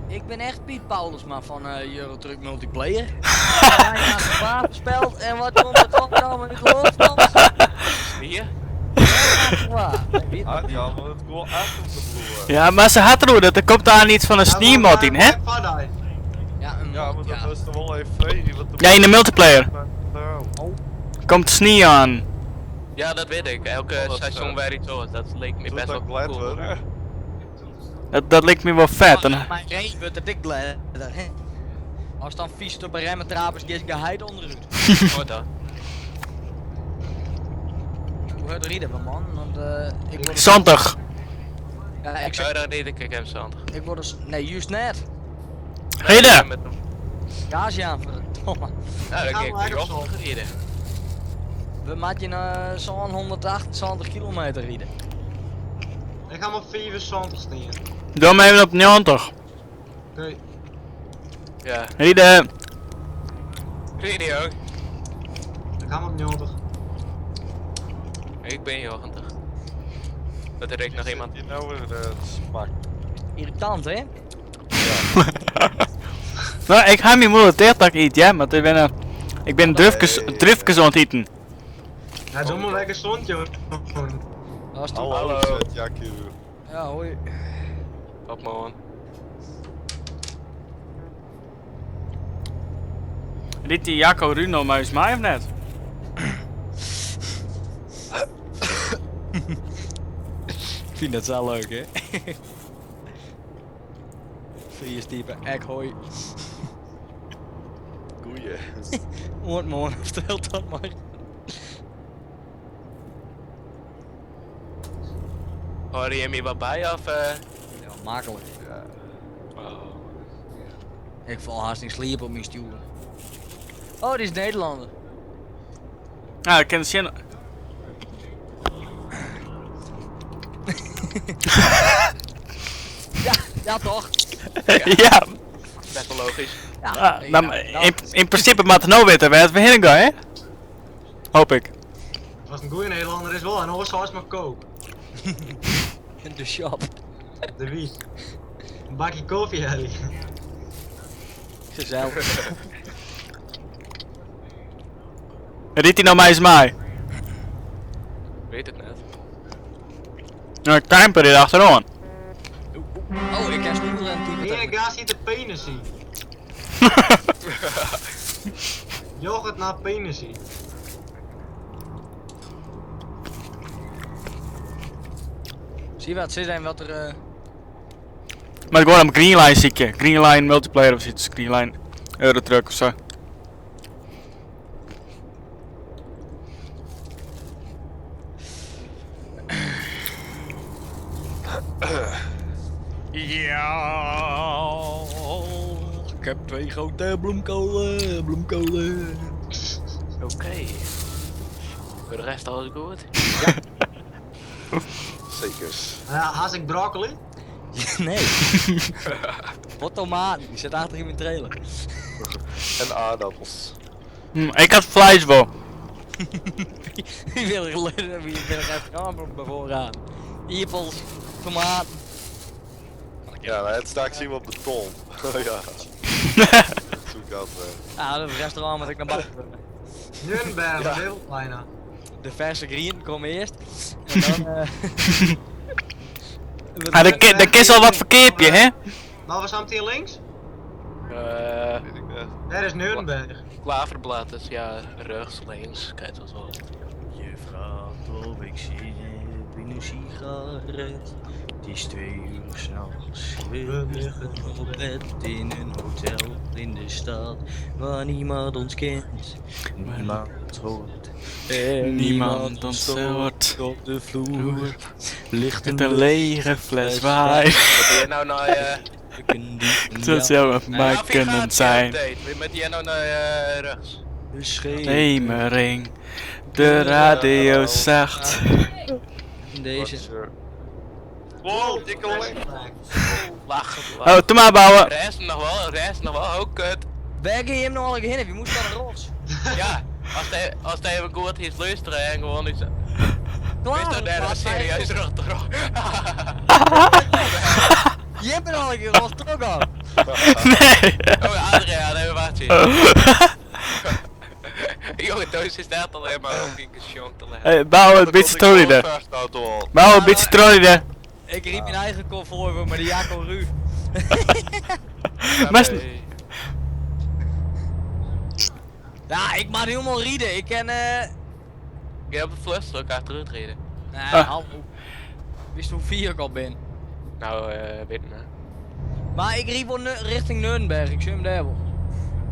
ik ben echt Piet Paulusma van Eurotruck Multiplayer. Hij heeft een wapen gespeeld en wat komt er godverdomme in geloof van? Hier? Waar? Weet Ah, nog niet. ja, maar het gewoon echt op de vloer. Ja, maar ze had er dat. Er komt daar iets van een sneemod in, hè? Ja, een Ja, maar ja. dat is toch wel even vredig. wat Ja, in de multiplayer. Nou, Komt snee aan. Ja, dat weet ik. Elke Oh, dat, seizoen weer iets anders. Dat leek me doet best wel dat glad cool. worden. Dat lijkt me wel vet. En, Mijn reet wordt het dik blij. Als dan vies op een remmen trapers, die is geheid onderuit. Hoor dat. Hoe hard rieden we man? Want ik word... Zantig. Ja, ik Zou zeg, dan niet, ik heb Sander. ik word dus, nee, juist net. Reden! Met hem. Gaasje aan, verdomme. Nou, dan Gaan ga we ik op nog zolder. gereden. We maken zo'n 128 kilometer rijden. Ik ga maar 25 steken. Doe hem even op 90. Oké. Ja, Reden! reden joh. Ik ga maar op 90. Ik ben 90. Dat er ik nog iemand. Die nou weer smak. Irritant, hè? Nou, ik ga mijn moeder tegen dat ik eet, ja, maar ik ben drifkes aan het eten. Ja, doe maar lekker stond, joh. Dat is Hallo, Hallo. zet Jackie. Ja, hoi. Op man. Riet die Jacco Runo maar eens mij of net? Ik vind dat zo leuk, hè? Vier type, ek hoi. Goeie. Hoort man, vertel dat maar. Hoor je me wat bij of? Ja, makkelijk. Ja. Oh. Ik val haast in slaap op mijn stoel. Oh, die is Nederlander. Ja, ik ken de zin. Ja toch? Ja, Best wel logisch. Ja, dan, in principe moet het nou weten waar het heen gaan, hè? Hoop ik. Het was een goeie Nederlander, is wel een oorzaak maar koop. in de shop. De wie? Een bakje koffie, Harry. Gezellig. Riet die nou mij eens mij? Weet het net. Nou, ik timper hier achteraan. Oh, ik heb snoeper en De type. ene gaas ziet de penis zien. Yoghurt naar penis zien. Zie je wat, ze zijn wat er... Maar gewoon op Greenline zie je. Greenline multiplayer of zoiets. Greenline Eurotruck of zo. Ja, ik heb 2 grote bloemkolen. Oké. Voor de rest alles goed? Zekers. Ja, haast ik broccoli? Nee. Wat tomaten, die zit achter in mijn trailer. En aardappels. Ik had vlees voor. Wie wil er even gaan vooraan? Appels, tomaten. Ja, het straks zien we op beton. Ja. Zoek altijd. Ah, dat restaurant moet ik naar buiten. Nürnberg, Ja. heel bijna. De verse green komen eerst. En dan Ah, de kist al wat verkeerpje, hè? Maar we staan hier links? Weet ik net. Dat is Nürnberg. Klaverblad, dus ja, rechts, links, kijk wel zo. Je vraagt of ik zin heb in een sigaret. Het is 2 uur s'nachts. We liggen op bed in een hotel in de stad waar niemand ons kent. Niemand hoort. En Niemand ons hoort. Op de vloer ligt Met een lege fles wijn. Wat doe je nou naar Dat zou het mij kunnen zijn. Wie met jij nou naar rechts? Hemering. De radio zegt. Deze. Wow, dikke link. Lachen. Oh, toen maar bouwen. Rest nog wel, ook kut. Waar ga je hem nog al heen? Je moest naar de rots. Ja, als hij even goed is luisteren en gewoon iets. Is dat daar een serieus terug? Je hebt er al een keer rot terug aan. Nee. Oh, Adriaan, even wachten. Jongen, thuis is dat alleen maar ook in een te leggen. Hey, bouw een beetje trollen. Bouw een beetje trollen. Ik riep mijn eigen kop voor maar die Jaco Ru. Maar Ja, ik mag helemaal rieden. Ik ken Je hebt een fluster elkaar terugreden. Nee, Ah. hallo. Wist hoe 4 ik al ben. Nou, weet me. Maar ik riep wel richting Nürnberg. Ik zie hem daar wel.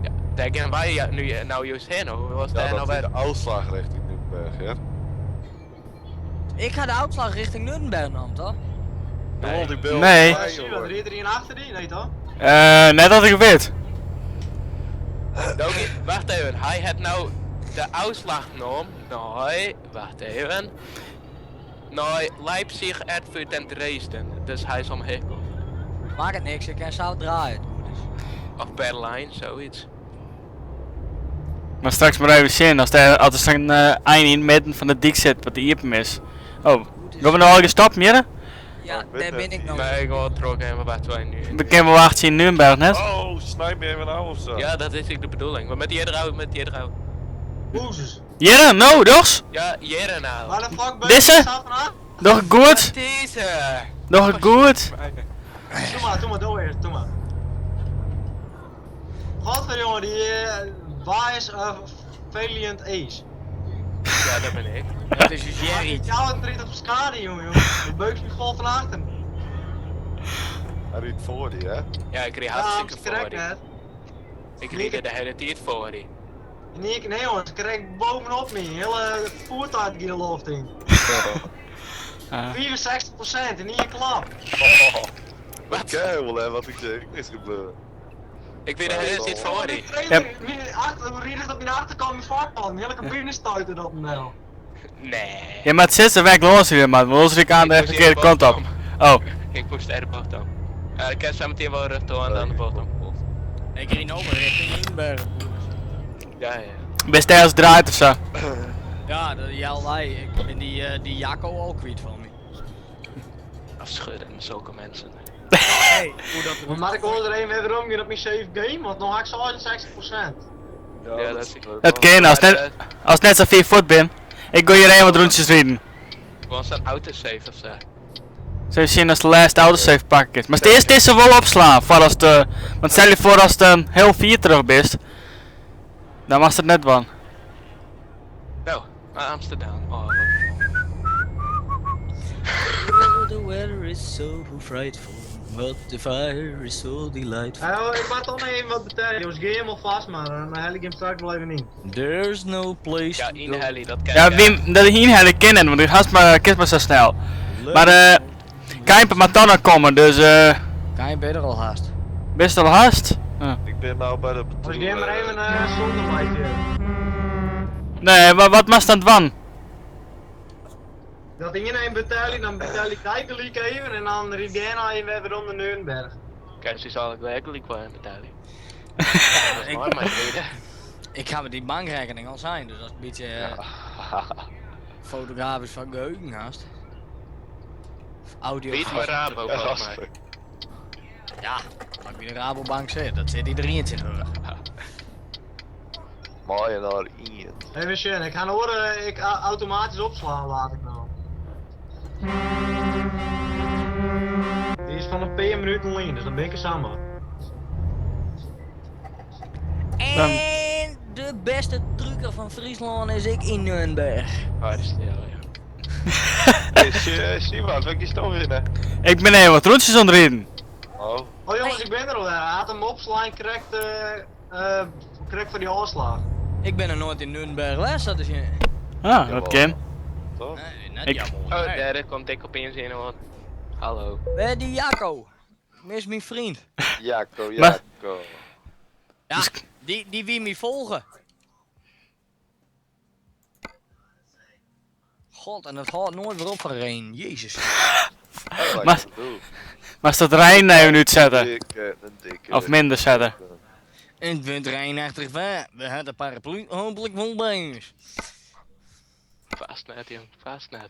Ja, daar gaan wij nu nou juist heen. Hoe was Ja, daar nou dat bij? is de uitslag richting Nürnberg, ja? Ik ga de uitslag richting Nürnberg nam, toch? Rol die beeld. Nee. Zie je wat, reed er een achter die? Nee toch? Net dat ik weet. Dokie, wacht even. Hij had nou de uitslag genomen. Nee, wacht even. Nee, Leipzig, Erfurt en Dresden. Dus hij is omheen. Maakt het niks, ik kan zo draaien. Of Berlijn, zoiets. Maar straks maar even zien, als er straks een eind in het midden van de dik zit, wat de iepen is. Oh, gaan we nou al gestapt, Mire? Ja, weet daar ben het ik niet. nog. Nee, ik wil terug even bij 2 nu. We kunnen wel wachten in Nürnberg net. Oh, snijd me even nou of zo. Ja, dat is ook de bedoeling. Maar met die eruit, met die eruit. Boezes. Jere, nou, doch? Ja, jere nou. Waar de fuck ben Deze? je? Staat vanaf? Nog goed? Deze! Nog goed? Doe maar, door eerst, doe maar. Godver jongen, die Wise Valiant Ace. Ja, dat ben ik. Dat is dus Jerry. Ik hou het niet op schade jongen. De beuks me vol van achter. Hij riet voor die, hè? Ja, ik kreeg Ja, hartstikke ze voor krijgt die. net. Ik kreeg er de hele tijd voor die. Nee jongens, ze krijgt bovenop me. Hele voertuig die loopt in. 64% en niet een klap. Wat? Keil, hè, wat ik zeg, is gebeurd. Ik weet de hele tijd voor die. Hoe riedig op je achterkant met vakman. Hele cabine stuiten dat nou. Nee. Ja, maar het zit er weg los hier, man. We lossen ik aan de verkeerde kant op. Oh, Ik moest er de bocht op. Ik kan zo meteen wel rustig aan de bocht op. Ik rijd over richting Nürnberg. Ja, ja. best ergens draait of zo. Ja, dat jij, ik ben die Jacco ook kwijt van me. Afschudden, zulke mensen. Hey, hoe dat Maar ik hoor er een weer omgaan op mijn save game, want nog had ik zo uit 60%. Ja, dat is Het kan, als het net zo 4 voet ben. Ik ga hier even wat rondjes rijden. Gewoon zo'n autosave of zo. Zo zien als de laatste autosave pakken is. Maar eerst is ze wel opslaan, voor als de, want stel je voor als het heel 4 terug bent. Dan was het net van. Nou, naar Amsterdam. Oh, wat The weather is so frightful, but the fire is so delightful. Ik maak toch nog even wat betalen, jongens. Ga helemaal vast, maar dan hel ik hem straks wel even in. There's no place ja, to go. inheli, dat kan Ja, Wim, dat hier had ik kennen, want die gast maar kist maar zo snel. Maar Kijpen maar dan nog komen, dus Kan je beter al haast? best wel haast. Ik ben nou bij de Dus bedoel. ga maar even zonder lightje. Nee, maar wat was dat van? Dat ding in een betaling, dan betaal ik kijkelijk even en dan riep jij nou even weer om de Nürnberg. Kijk, ze zal ik werkelijk wel een betaling. Ja, dat is maar mijn reden. Ik ga met die bankrekening al zijn, dus dat is een beetje fotografisch van geheugen haast. Of audio. Weet maar Rabo, Ja, volgens mij. gastelijk. Ja, als ik bij de Rabobank zit, dat zit die 23 euro. Mooi naar Ian. Even schön, ik ga horen, ik automatisch opslaan laat ik nou. Die is van een PM minuut alleen, dus dan ben ik er samen. En de beste trucker van Friesland is ik in Nürnberg. Oh, dat is stil, ja. Zie wat, welke is toch in, hè? Ik ben even wat rondjes aan het rijden. Oh, Oh jongens, ik ben er al. Hij had hem opslaan, krijgt voor die aanslag. Ik ben er nooit in Nürnberg geweest, dat is je. Ah, dat kan. toch? Nee, net Ik- jammer. Oh, Nee. derde komt ik opeens in hoor. Hallo. Waar die Jacco? Mis mijn vriend. Jacco, Maar- Jacco. Ja, die wie me volgen. God, en het gaat nooit weer op voor een. Jezus. Oh, Maar- Maar als dat Rijn even uitzetten. Een dikke. Of minder zetten. En het wint er 81 van. We hadden een paraplu hopelijk vol bij ons. Vast net, jong. Vast net.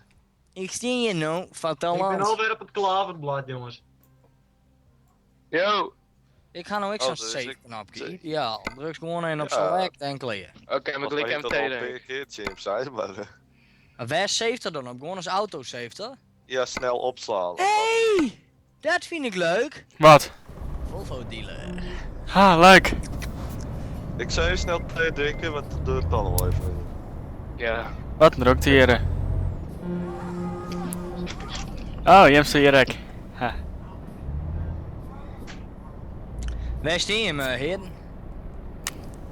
Ik zie je nou, vertel Ik ben ons. alweer op het klaverblad, jongens. Yo! Ik ga nou Oh, zo'n dat is save ik- knopje. safe. Ideaal. Druk gewoon in op Ja. select en clear. Oké, maar klik hem tegen. reageert James, zei maar. Maar waar saved er dan op? Gewoon als auto saved er? Ja, snel opslaan. Hey! Dat vind ik leuk. Wat? Volvo dealer. Ah, leuk. Ik zou even snel thee drinken, want dat doe ik dan wel even. Ja. Wat een drukte hier. Oh, je hebt ze hier ook. Ha. Waar steen je hem, heren?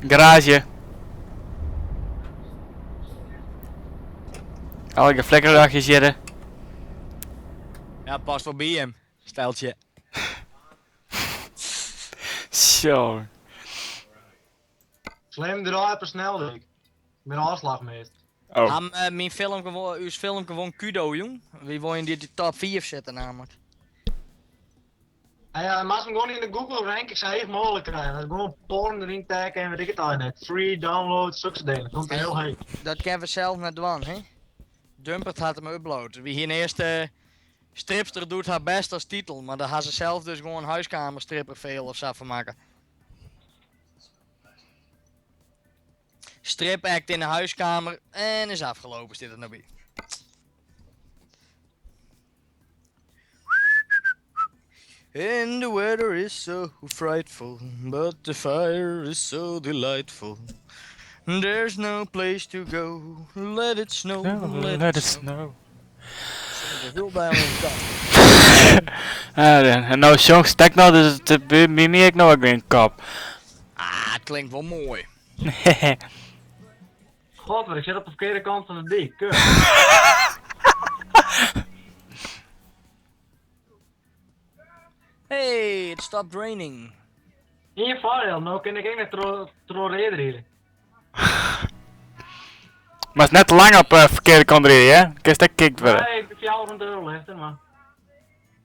Garage. Elke vlekkerdagjes hier. Ja, past wel bij hem. Steltje. Zo. Slim eruit per snelweg. Ik ben afslag meest. Oh. Mijn film gewoon, uw film gewoon kudo, jong. Wie wil je die top 4 zetten namelijk? En ja, maar als we hem gewoon in de Google rankings zo heeg mogelijk krijgen. Dat gewoon porn erin taggen en weet ik het al net. Free, download, zulke dingen. Komt er heel heet. Dat kunnen we zelf net doen, hè? Dumpert had hem upload. Wie hier eerste stripster doet haar best als titel, maar daar had ze zelf dus gewoon huiskamerstripper veel of zo van maken. Strip act in de huiskamer en is afgelopen, zit er nou bij. And the weather is so frightful, but the fire is so delightful. There's no place to go, let it snow, Let it snow. Heel bij ons kant. En nou songs techno, dus het bij mij ik nou ook weer een kop. Ah, het klinkt wel mooi. God, ik zit op de verkeerde kant van de dik. Kut. Hey, it stopped raining. In je voordeel, nou kan ik net troreren hier. Maar het is net te lang op verkeerde kant rijden, hè? Ik is dat kikt worden. Nee, ik heb jou van de deur lichten, maar.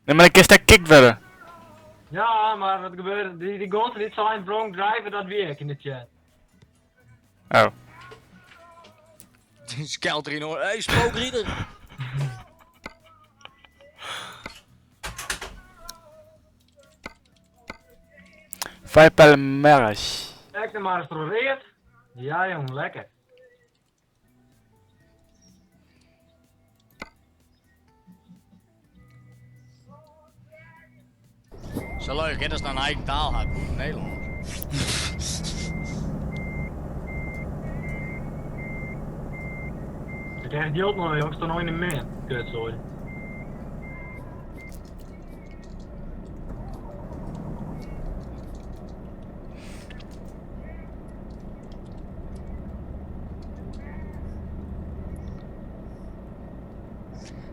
Nee, maar ik is dat kikt worden. Ja, maar wat gebeurt? Die gonzen niet zo in wrong driver, dat werkt in de chat. Oh. Skelter in hoor. Hey, spookrieder. Vijf palmeras. Kijk dan maar eens troreert. Ja jong, lekker. Zo leuk, hè? Dat is nou een eigen taal had. Nederland. Ik krijg die ook nog, jongens, toch nog in de min. Kut, sorry.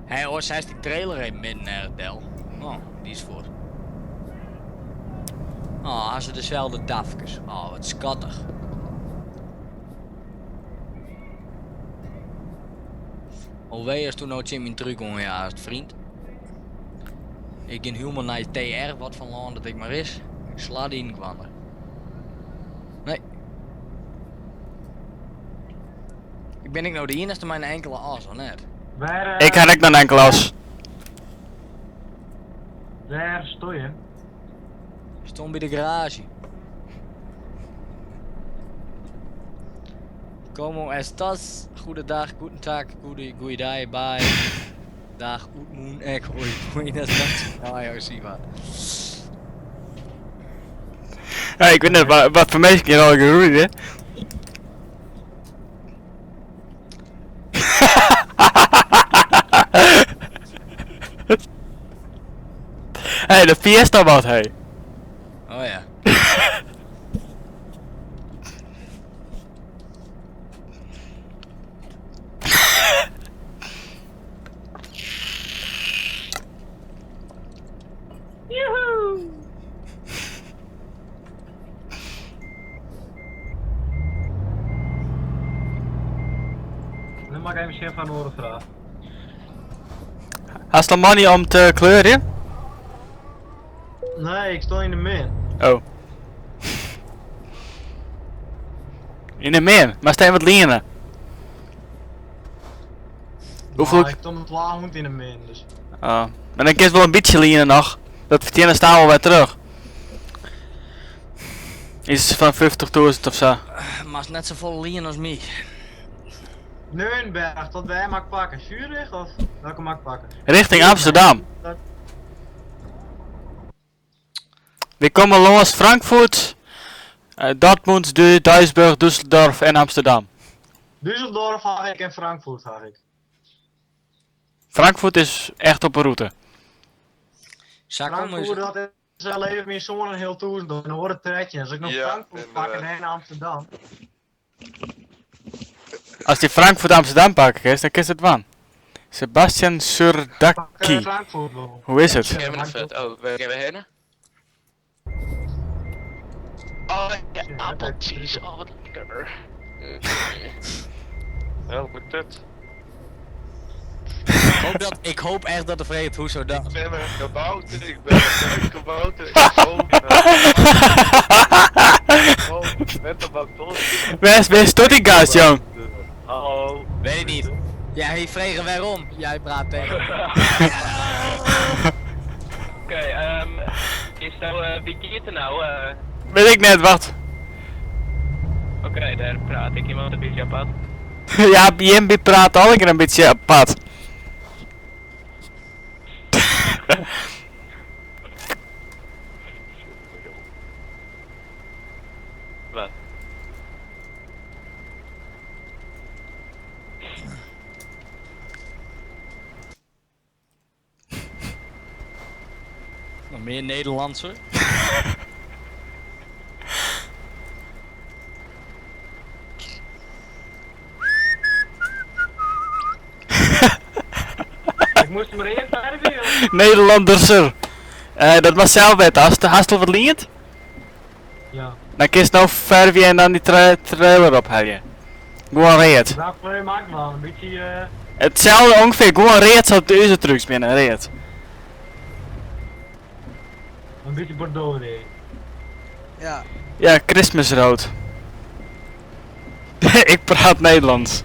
Hé, hoor, zij is die trailer even midden naar het Del. Oh, die is voor. Oh, als ze dezelfde dafkes. Oh, wat schattig. Alweer is toen nou Jimmy truc on ja, als vriend. Ik in helemaal naar TR, wat van land dat ik maar is. Ik sla die in kwam er. Nee. Ben ik nou de enige mijn enkele as, of net? Waar, Ik had ik dan enkel als. Waar stond je? Stond bij de garage. Como estas? Goedendag, goedendag, goeie dag, bye. Dag, goedmoen, goeie dat nou ja, zie wat. Ja, ik weet niet wat voor mensen je al geroeid, hè? Hey, de Fiesta wat, hey. Oh ja. Joehoe! Nu mag ik misschien van horen vragen. Hast du money om te kleuren? Nee, ik stond in de min. Oh. In de min, maar staan wat lenen. Hoeveel? Ik stond met 1200 in de min, dus. Oh. Maar dan kies wel een beetje lenen nog. Dat verdienen staan wel weer terug. Iets van 50.000 of zo. Maar is net zo vol lien als mij. Neuenberg, tot wij mag pakken. Zurich of welke mag ik pakken? Richting Amsterdam. We komen langs Frankfurt, Dortmund, Duisburg, Düsseldorf en Amsterdam. Düsseldorf ga ik en Frankfurt ga ik. Frankfurt is echt op een route. Frankfurt dat is wel even meer zo'n heel toer door. Dan wordt het tredje. Als ik nog Ja, Frankfurt pak en naar Amsterdam. Als die Frankfurt Amsterdam pakken is, dan is het van. Sebastian Surdaki. Frankfurt wel. Hoe is het? Germenfurt. Oh, waar gaan we heen? Oh, ja, appeltjes. Oh, wat lekker. Heel goed dit. Ik hoop echt dat de vreemd hoe zo dat. Ik ben een kabouter, ik ben een kabouter. Ik woon met de bakdoor. Waar is Stuttgart, jong? Hallo. Weet ik niet. Jij vregen waarom? Jij praat tegen. Oké, is nou, wie kiet er nou? Weet ik net, wacht. Oké, daar praat ik iemand een beetje apart. Ja, BNB praat al een keer een beetje apart. Wat? Nog meer Nederlandse. Ik moest hem erin verven. Nederlanderser. Dat was zelf weten. Als de hastel verliet, Ja. dan kies nou verven en dan die trailer ophalen. Gewoon reed. Welke kleur maakt man? Een beetje Hetzelfde ongeveer, gewoon reed zo deze trucks binnen, reed. een beetje bordeaux erin. Ja. Ja, Christmasrood. Ik praat Nederlands.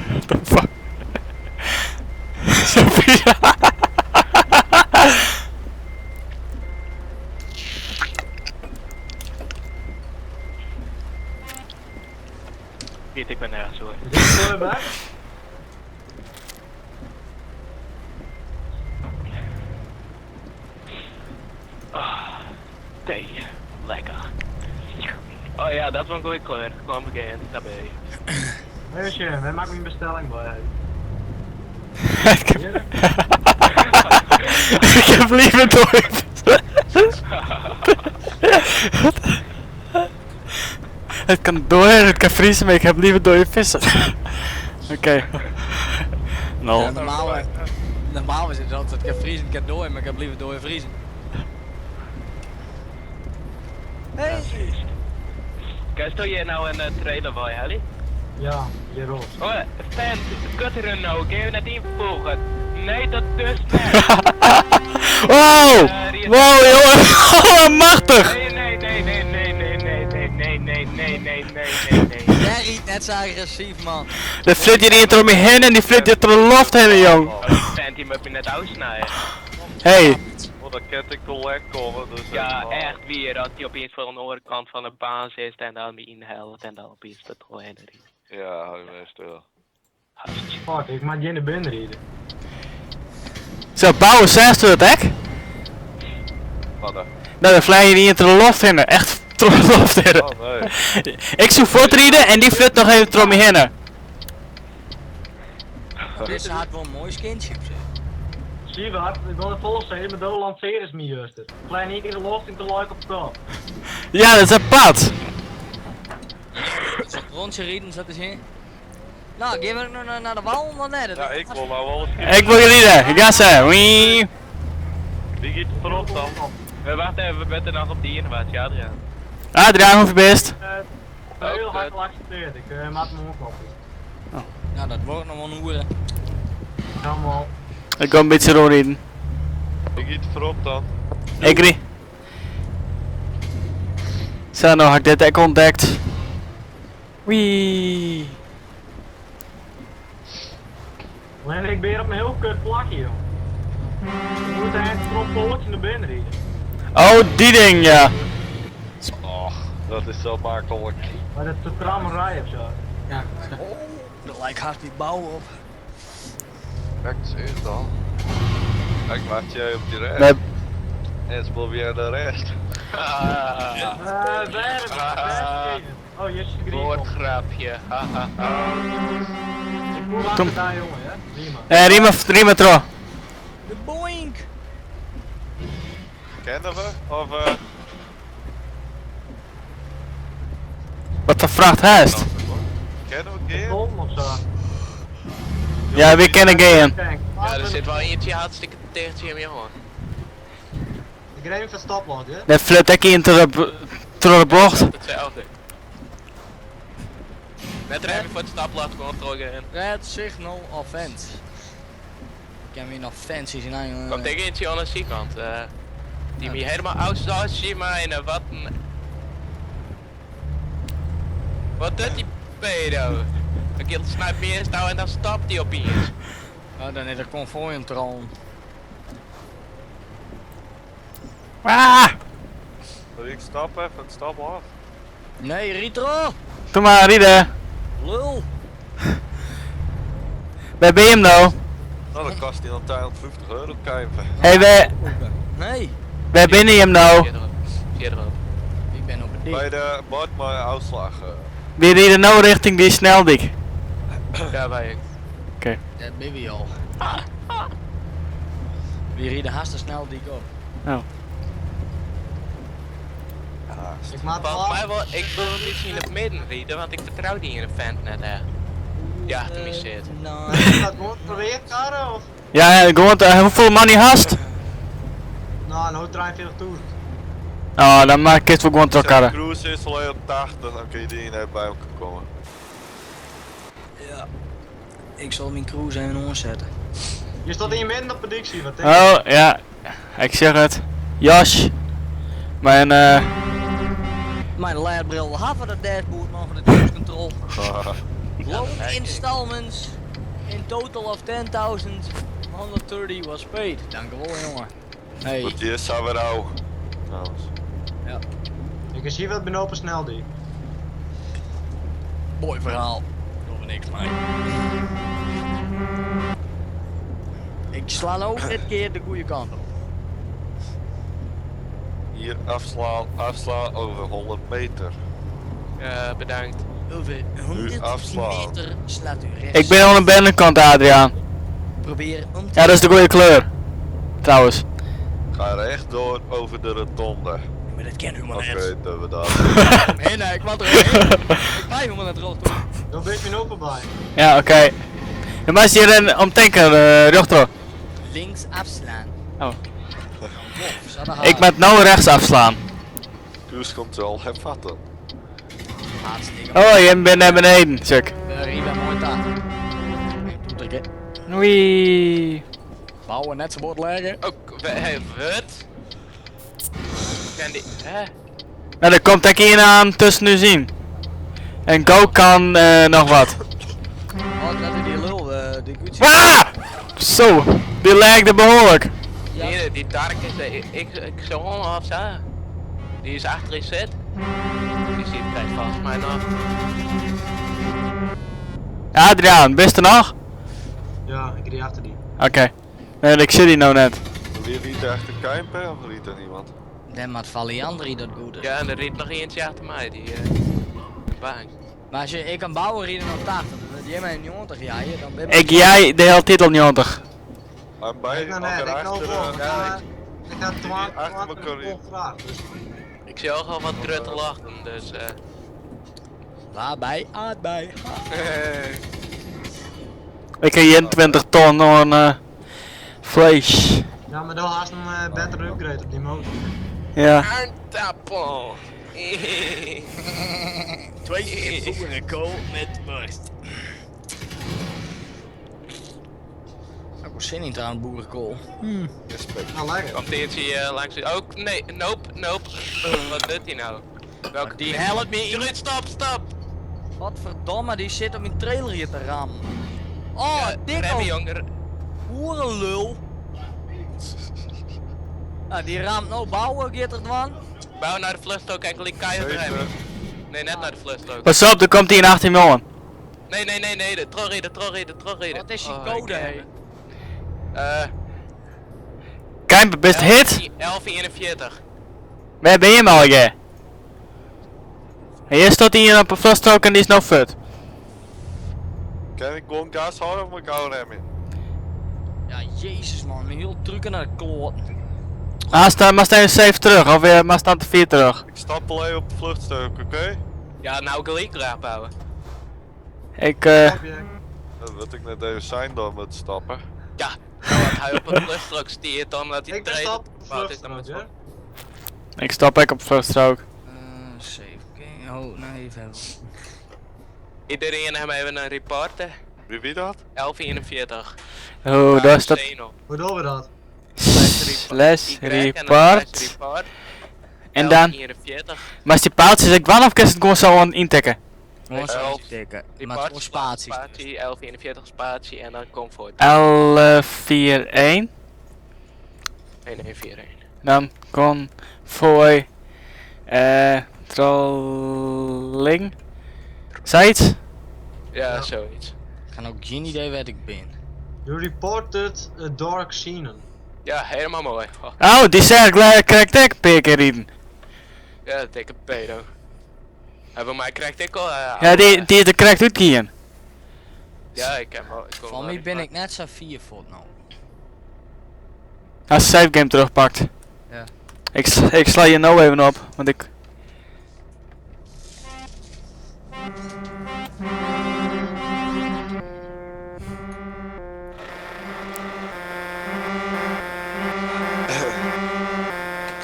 What the fuck? Sophia. Piet, ik ben nergens hoor. Is dit kleur weg? Thee, lekker. Oh ja, dat is wel een goede kleur. Kom again, daar ben je. Meisje, wij maken een bestelling bij. Ik heb liever door. Het kan door, het kan vriezen, maar ik heb liever dode vissen. Oké. Nou. Ja, normaal is het altijd, ik heb vriezen, ik heb door, maar ik heb liever door vriezen. Hey. Kijk, stel je nou een trailer voor je, Helly? Ja, je roos. Oh, fan, kut er nou, kun je net invoegen? Nee, dat dus niet. Wow! Wow, jongen! Oh, machtig! Nee. Jij riet net zo agressief, man. De flit hier niet door me heen en die flit hier door de loft heen, jong. Fan, die moet me net uitsnijden. Hey. Oh, dan kan ik de lek komen, dus... Ja, echt weer, dat hij opeens voor een overkant van de baan zit en dan me inhelpt en dan opeens dat gewoon heen erin. Ja, hou je mee stil. Fuck, ik maak geen binnenrijden. Zo, bouwen 6 door het hek? Wat dan? Nou, dan vlieg je niet door de loft heen. Echt door de loft heen. Oh nee. Ik zou voortrieden en die flit nog even door me heen. Dit had wel een mooi skinship, zeg. Zie je wat? Ik wil het volsteden, maar door lanceren is me juist. Klein één keer de lost te like op de kop. Ja, dat is een pad. Zal ik rondje rieden, zet eens in. Nou, gaan we nog naar de wal of net? Ja, ik wil nou wel eens... Ik wil jullie ik ga ze. Wee. Wie gaat erop dan? Wacht even, we bent er nog op die innovatie, Adriaan. Adriaan, hoe best? Heel hard geaccepteerd, ik maak hem ook op. Nou, dat wordt nog wel een hoeren. Allemaal. Ik kom een beetje doorrijden. Wie gaat erop dan? Ik rie. Zo, nou had ik dit ook ontdekt. Wee. Alleen ik ben op een heel kut plakje, joh. Je moet eigenlijk een trompootje naar binnen rijden. Oh, die ding, ja. Oh, dat is zo makkelijk. Maar dat is de trammerij of zo. Ja. Oh, dat lijkt hard die bouw op. Kijk, zie je het al. Kijk, wacht jij op die rest. Nee. En speel weer de rest. Oh, yes, de green. Woordgrapje, haha. Ik voel Kom. achter daar, jongen, hè? Prima. Riemen trouw. De boink! Kennen we? Of Wat de vracht haast? Kennen we Geer? Tom of zo. Ja, we kennen game. Ja, er zit wel eentje hartstikke tegen hem, jongen. Ik reed hem van stoplight, hè? Dat flut ik in door de bocht. Hetzelfde. Net rem je voor het stapblad gewoon terug in. Red signal offense. Ik heb hier nog fancy zien. Komt tegen eentje aan de zijkant. Die me helemaal uitstaat, maar en wat een... Wat doet die pedo? Een keer snijdt me eerst nou en dan stapt hij opeens. Oh, dan is er konvooi een troon. Ah! Wil ik stap even, stap af. Nee, Ritro! Doe maar, Rieden. Lul! Waar ben je hem nou? Nou, dan kost hij dan 250 euro kijken. Hé, Nee, waar ben je hem nou? Zie je erop. ik ben op het Bij dik. de bord maar uitslag. We rieden nou richting die sneldik. Ja, bij ik. Dat ben we al. We rieden haast te snel die op. Ik maak Volgens mij af. wel, ik wil een beetje in het midden rieden, want ik vertrouw die in de vent net echt. Die achter me zit. Nee. Dat gewoon proberen, Karren, of? Ja, gewoon, hoeveel money hast? Nou 43 toe. Oh, dan maak ik het gewoon De elkaar. cruise is alleen op 80, dan kun je die net bij elkaar komen. Ja. Ik zal mijn cruise even omzetten. Je staat in je midden op predictie, wat denk Oh, ja. Ik zeg het. Jas. Mijn Mijn leidbril had voor de dashboard nog voor de cruise control. Loan kijk. installments in total of 10.130 was paid. Dankjewel jongen. Hey. Want die is zo weer oud. Trouwens. ik zie wat ben open snel die. Mooi verhaal. Doen we niks mee. Ik sla ook dit keer de goede kant op. Hier afslaan over 100 meter. Bedankt. Over 100 afslaan. meter slaat u rechts. ik ben aan de binnenkant, Adriaan. Probeer om te... Ja, dat is de goede kleur. Trouwens. Ga rechtdoor over de rotonde. Maar dat ken u maar Oké, net. doen we dat. Nee, ik wou er heen. Ik blijf helemaal net rood toe. Dan ben je nu open bij. Ja, oké. Je moet hier een om tanken, rechter. Links afslaan. Oh. Wow, Ik moet nou rechts afslaan. Cruise control, heb vatten. Hartstikke. Oh, je bent naar beneden, suk. Riba mooi taart. Doe het een keer. Wee. Bouwen net zo bord leggen. Ook, hey, wat? Kan die, hè? Nou, dan komt ik hier aan tussen nu zien. En Go kan nog wat. Oh, dat is die lul, die Gucci. Ah! Zo, die lijkt er behoorlijk. Ja. Nee, die dark is, ik zo of zo. Die is achter in zit. Die zit krijgt volgens mij nog. Adriaan, bist er nog? Ja, ik reed achter die. Oké. Nee, ik zie die nou net. Wie riet echt een kuimper of riet er niemand? Dan maakt Valiandri dat goed is. Ja, en er reed nog eentje achter mij, die bang. Maar als je, ik kan bouwen rieden op 80, dan jij mij 90 jaar, dan ben Ik jij de hele titel 90. Maar bij, Ik nou achter, net, ik nou voor. Ik had 12 achter elkaar in. vraag. Dus Ik zie ook al wat trutten lachen, dus Waarbij? Aardbei. Ik heb 21 ton aan vlees. ja, maar dan haast een betere upgrade op die motor. Ja. aardappel. 2 keer boerenkool met worst. Ik heb zin in trouwens boerenkool. Respect. Nou, lekker. Komt eentje langs. Ook, nee, nope. Wat doet hij nou? Welke Die helpt me in. Ruud, stop! Wat verdomme, die zit op mijn trailer hier te rammen. Oh, Ja, remmen, dik jongen. boerenlul. Nou, die raamt nou bouwen, gaat er van. Bouw naar de vluchtstrook en klik keihard remmen. Nee, net naar de vluchtstrook. Pas op, er komt hier een 18 man. Nee, de trorreden. Wat is die Oh, code, ik, hè? Kijk, best hit. 1141. Waar ben je al, jij? En jij staat hier op een vlaststrook en die is nog fut. Kan ik gewoon gas houden of moet ik houden remmen? Ja, jezus man, een heel trucken naar de kloot. Maar staan safe terug, of maar staan te 4 terug. Ik stap alleen op de vluchtstuk, oké? Ja, nou gelijk erop houden. Ik, Object. Dat wil ik net even zijn door met stappen. Ja, nou had hij op een vluchtstrook stiert dan dat hij Ik ben treedt. stap Wat is dan met vluchtstrook, zo? Ik stap ik op vluchtstrook. Save game. Oh, nee, even. Iedereen hebben even een reporter. Wie dat? 1141. Oh, daar staat Hoe doen we dat? slash Y en dan report. slash report. En dan, 1141. maar als die paaltjes ik wel of kan het gewoon zo aan intikken? Gewoon zo Elf. tikken. Maar Report, voor spaties. spatie, 1141 spatie en dan comfort. 1141. 1141. Dan convoy trolling. Zoiets? Ja, Ja. zoiets. Ik ga ook geen idee waar ik ben. You reported a dark scene. Ja, helemaal mooi. Oh, Oh, die zeg ik krijg ik een keer rieden. ja, dikke pedo. Hebben mij krijgt ik al. Ja, die is de krijgt uitkiezen. Ja, ik heb al. Van mij ben ik net zo 4 voet nou. Als de save game terugpakt. Ja. Ik sla je nou even op, want ik...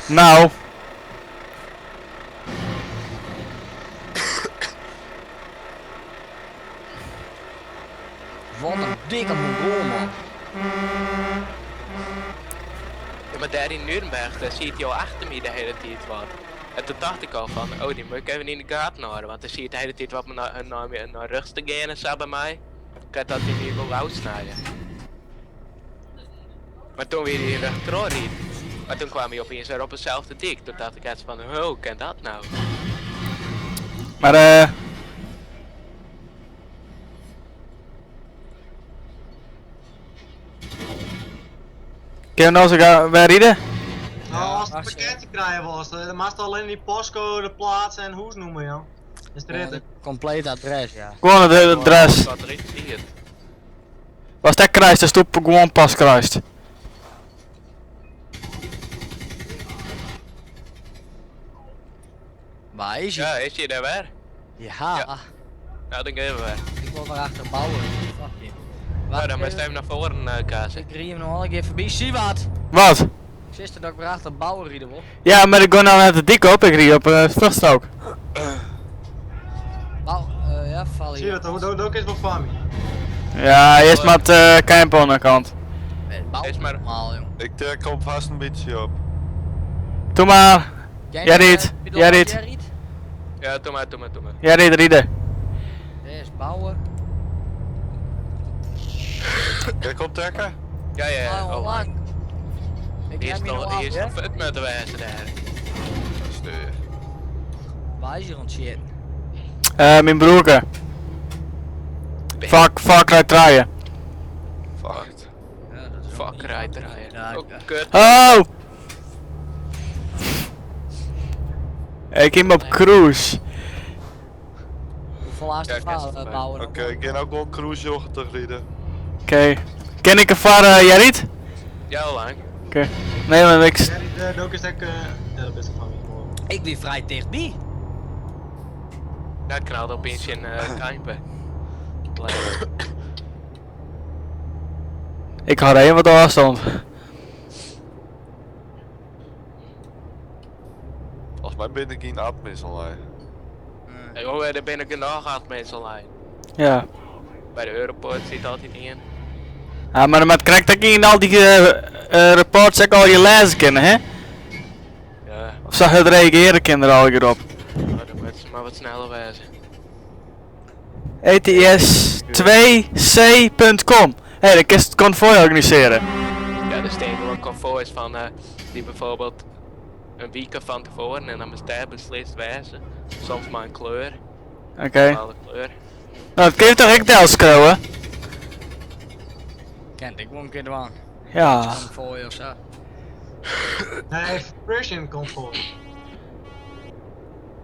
Nou. Wat een dikke mongool, man. Ja, maar daar in Nuremberg, daar ziet hij al achter me de hele tijd wat. En toen dacht ik al van, oh die moet ik even in de gaten houden, want dan zie je de hele tijd wat me naar rechts te gaan en zo bij mij. Ik had dat hij niet wil uitsnijden. Maar toen weer hij rechteraan riep. Maar toen kwam hij opeens weer op hetzelfde dik. Toen dacht ik echt van, oh, hoe kan dat nou? Maar Kun je nou zo weer rieden? Nou, als het wacht, pakketje krijgen was, dan mag je alleen die postcode, plaats en hoes noemen, joh. Is het ritten? Compleet adres, ja. Gewoon het adres. Wat erin zie Was dat kruist, dan stoep gewoon pas kruist. Waar is je? Ja, is je daar weer? Ja. Ja. Nou, dan gaan we weer. Ik wil naar achter bouwen. Fuck je. Nou, dan moet je even naar voren kazen. Ik rie hem nog wel een keer voorbij. Zie wat? Wat? Ik wist dat ik weer achter bouwen rieden wil. Ja, maar ik ga nou net de dik op, ik rie op vluchtstrook. Bouw, ja, val Zie je hier. dat? Hoe is het nog van me? Ja, eerst maar het campo aan de kant. Bouw Is maar- normaal, jong. Ik trek op vast een beetje op. Doe maar. Jij Jij niet, riet. bedoel Jij dat riet. jij riet? Ja, doe maar. Ja, rieden. Dit is bouwen. Kijk op trekken? Ja, Oh, oh, lang. Ik Hier heb is hier nog nog af, eerst hè? een fuck met de wijze daar. Stuur. Waar is hier aan shit? Mijn broerke. Far Cry draaien. Fuck. Ja, dat is ook Fuck, niet rijdt van- draaien. Ja, Oh, ja. kut. Oh! Ik ging op cruise. Hoeveel haast Ja, de ik ken ze vrouw bouwen? Oké, ik ga ook gewoon cruise joggen te rijden. Oké. Ken ik ervan, Jarit? Ja, al lang. Oké. Nee, maar niks. Ja, die ook is dat ik, ja, dat is het van me. Ik ben vrij dichtbij. Ja, ik knalde opeens in Kuipen. Ik had er één wat afstand. Volgens mij ben ik geen admin online. Oh, daar ben ik er nog gehad mensen online. Ja. Bij de Europort zit altijd niet in. Ah, maar met krijg dat je in al die reports ook al je lezen kennen, hè? Ja, Of zag je het reageren kinderen al hierop? dan moet ze maar wat sneller wezen. ETS2c.com. Hé, dan kun je het convoy organiseren. Ja, er staan gewoon convoys van die bijvoorbeeld een week van tevoren en dan bestaat beslist wijzen. Soms maar een kleur, Oké. een bepaalde kleur. Nou, dat kun je toch echt wel scrollen? Kent ik wel een keer doen. Ja. Kan voor je of zo. Nee, Persian komt voor.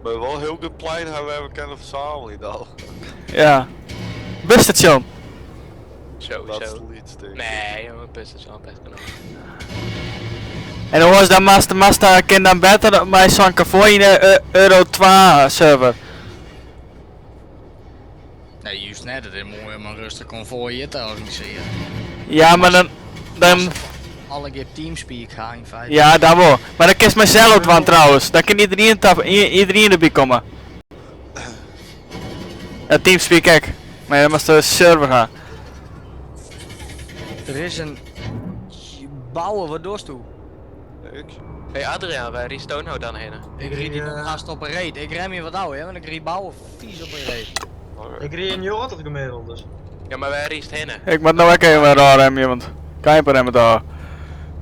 Maar wel heel goed plein hebben we kunnen verzamelen al. Ja. Busstation. Dat is Sowieso. het liedste. Nee, jongen, best is wel best genoeg. En hoe was dat master kind dan beter bij zo'n convoy in de Euro 2 server? Nee, juist net, het is mooi om een rustig konvooi hier te organiseren. Ja, maar dan Alle keer Teamspeak gaan in feite. ja, dat wel. Maar dan kiest mijzelf het van trouwens. Dan kan iedereen erbij komen. Ja, Teamspeak ook. Maar je moet de server gaan. Er is een bouwen, wat doorst toe? Ik? Hey Adriaan, waar is Toon nou dan heen? Ik rijd die nog haast op een reet. Ik rem hier wat ouwe, hè, want ik rijd bouwen vies op een reet. Oké. Ik reed in Jorrit gemiddeld dus. Ja, maar waar is het heen? Ik moet nou ook even raar hebben, want Kuiper hebben daar.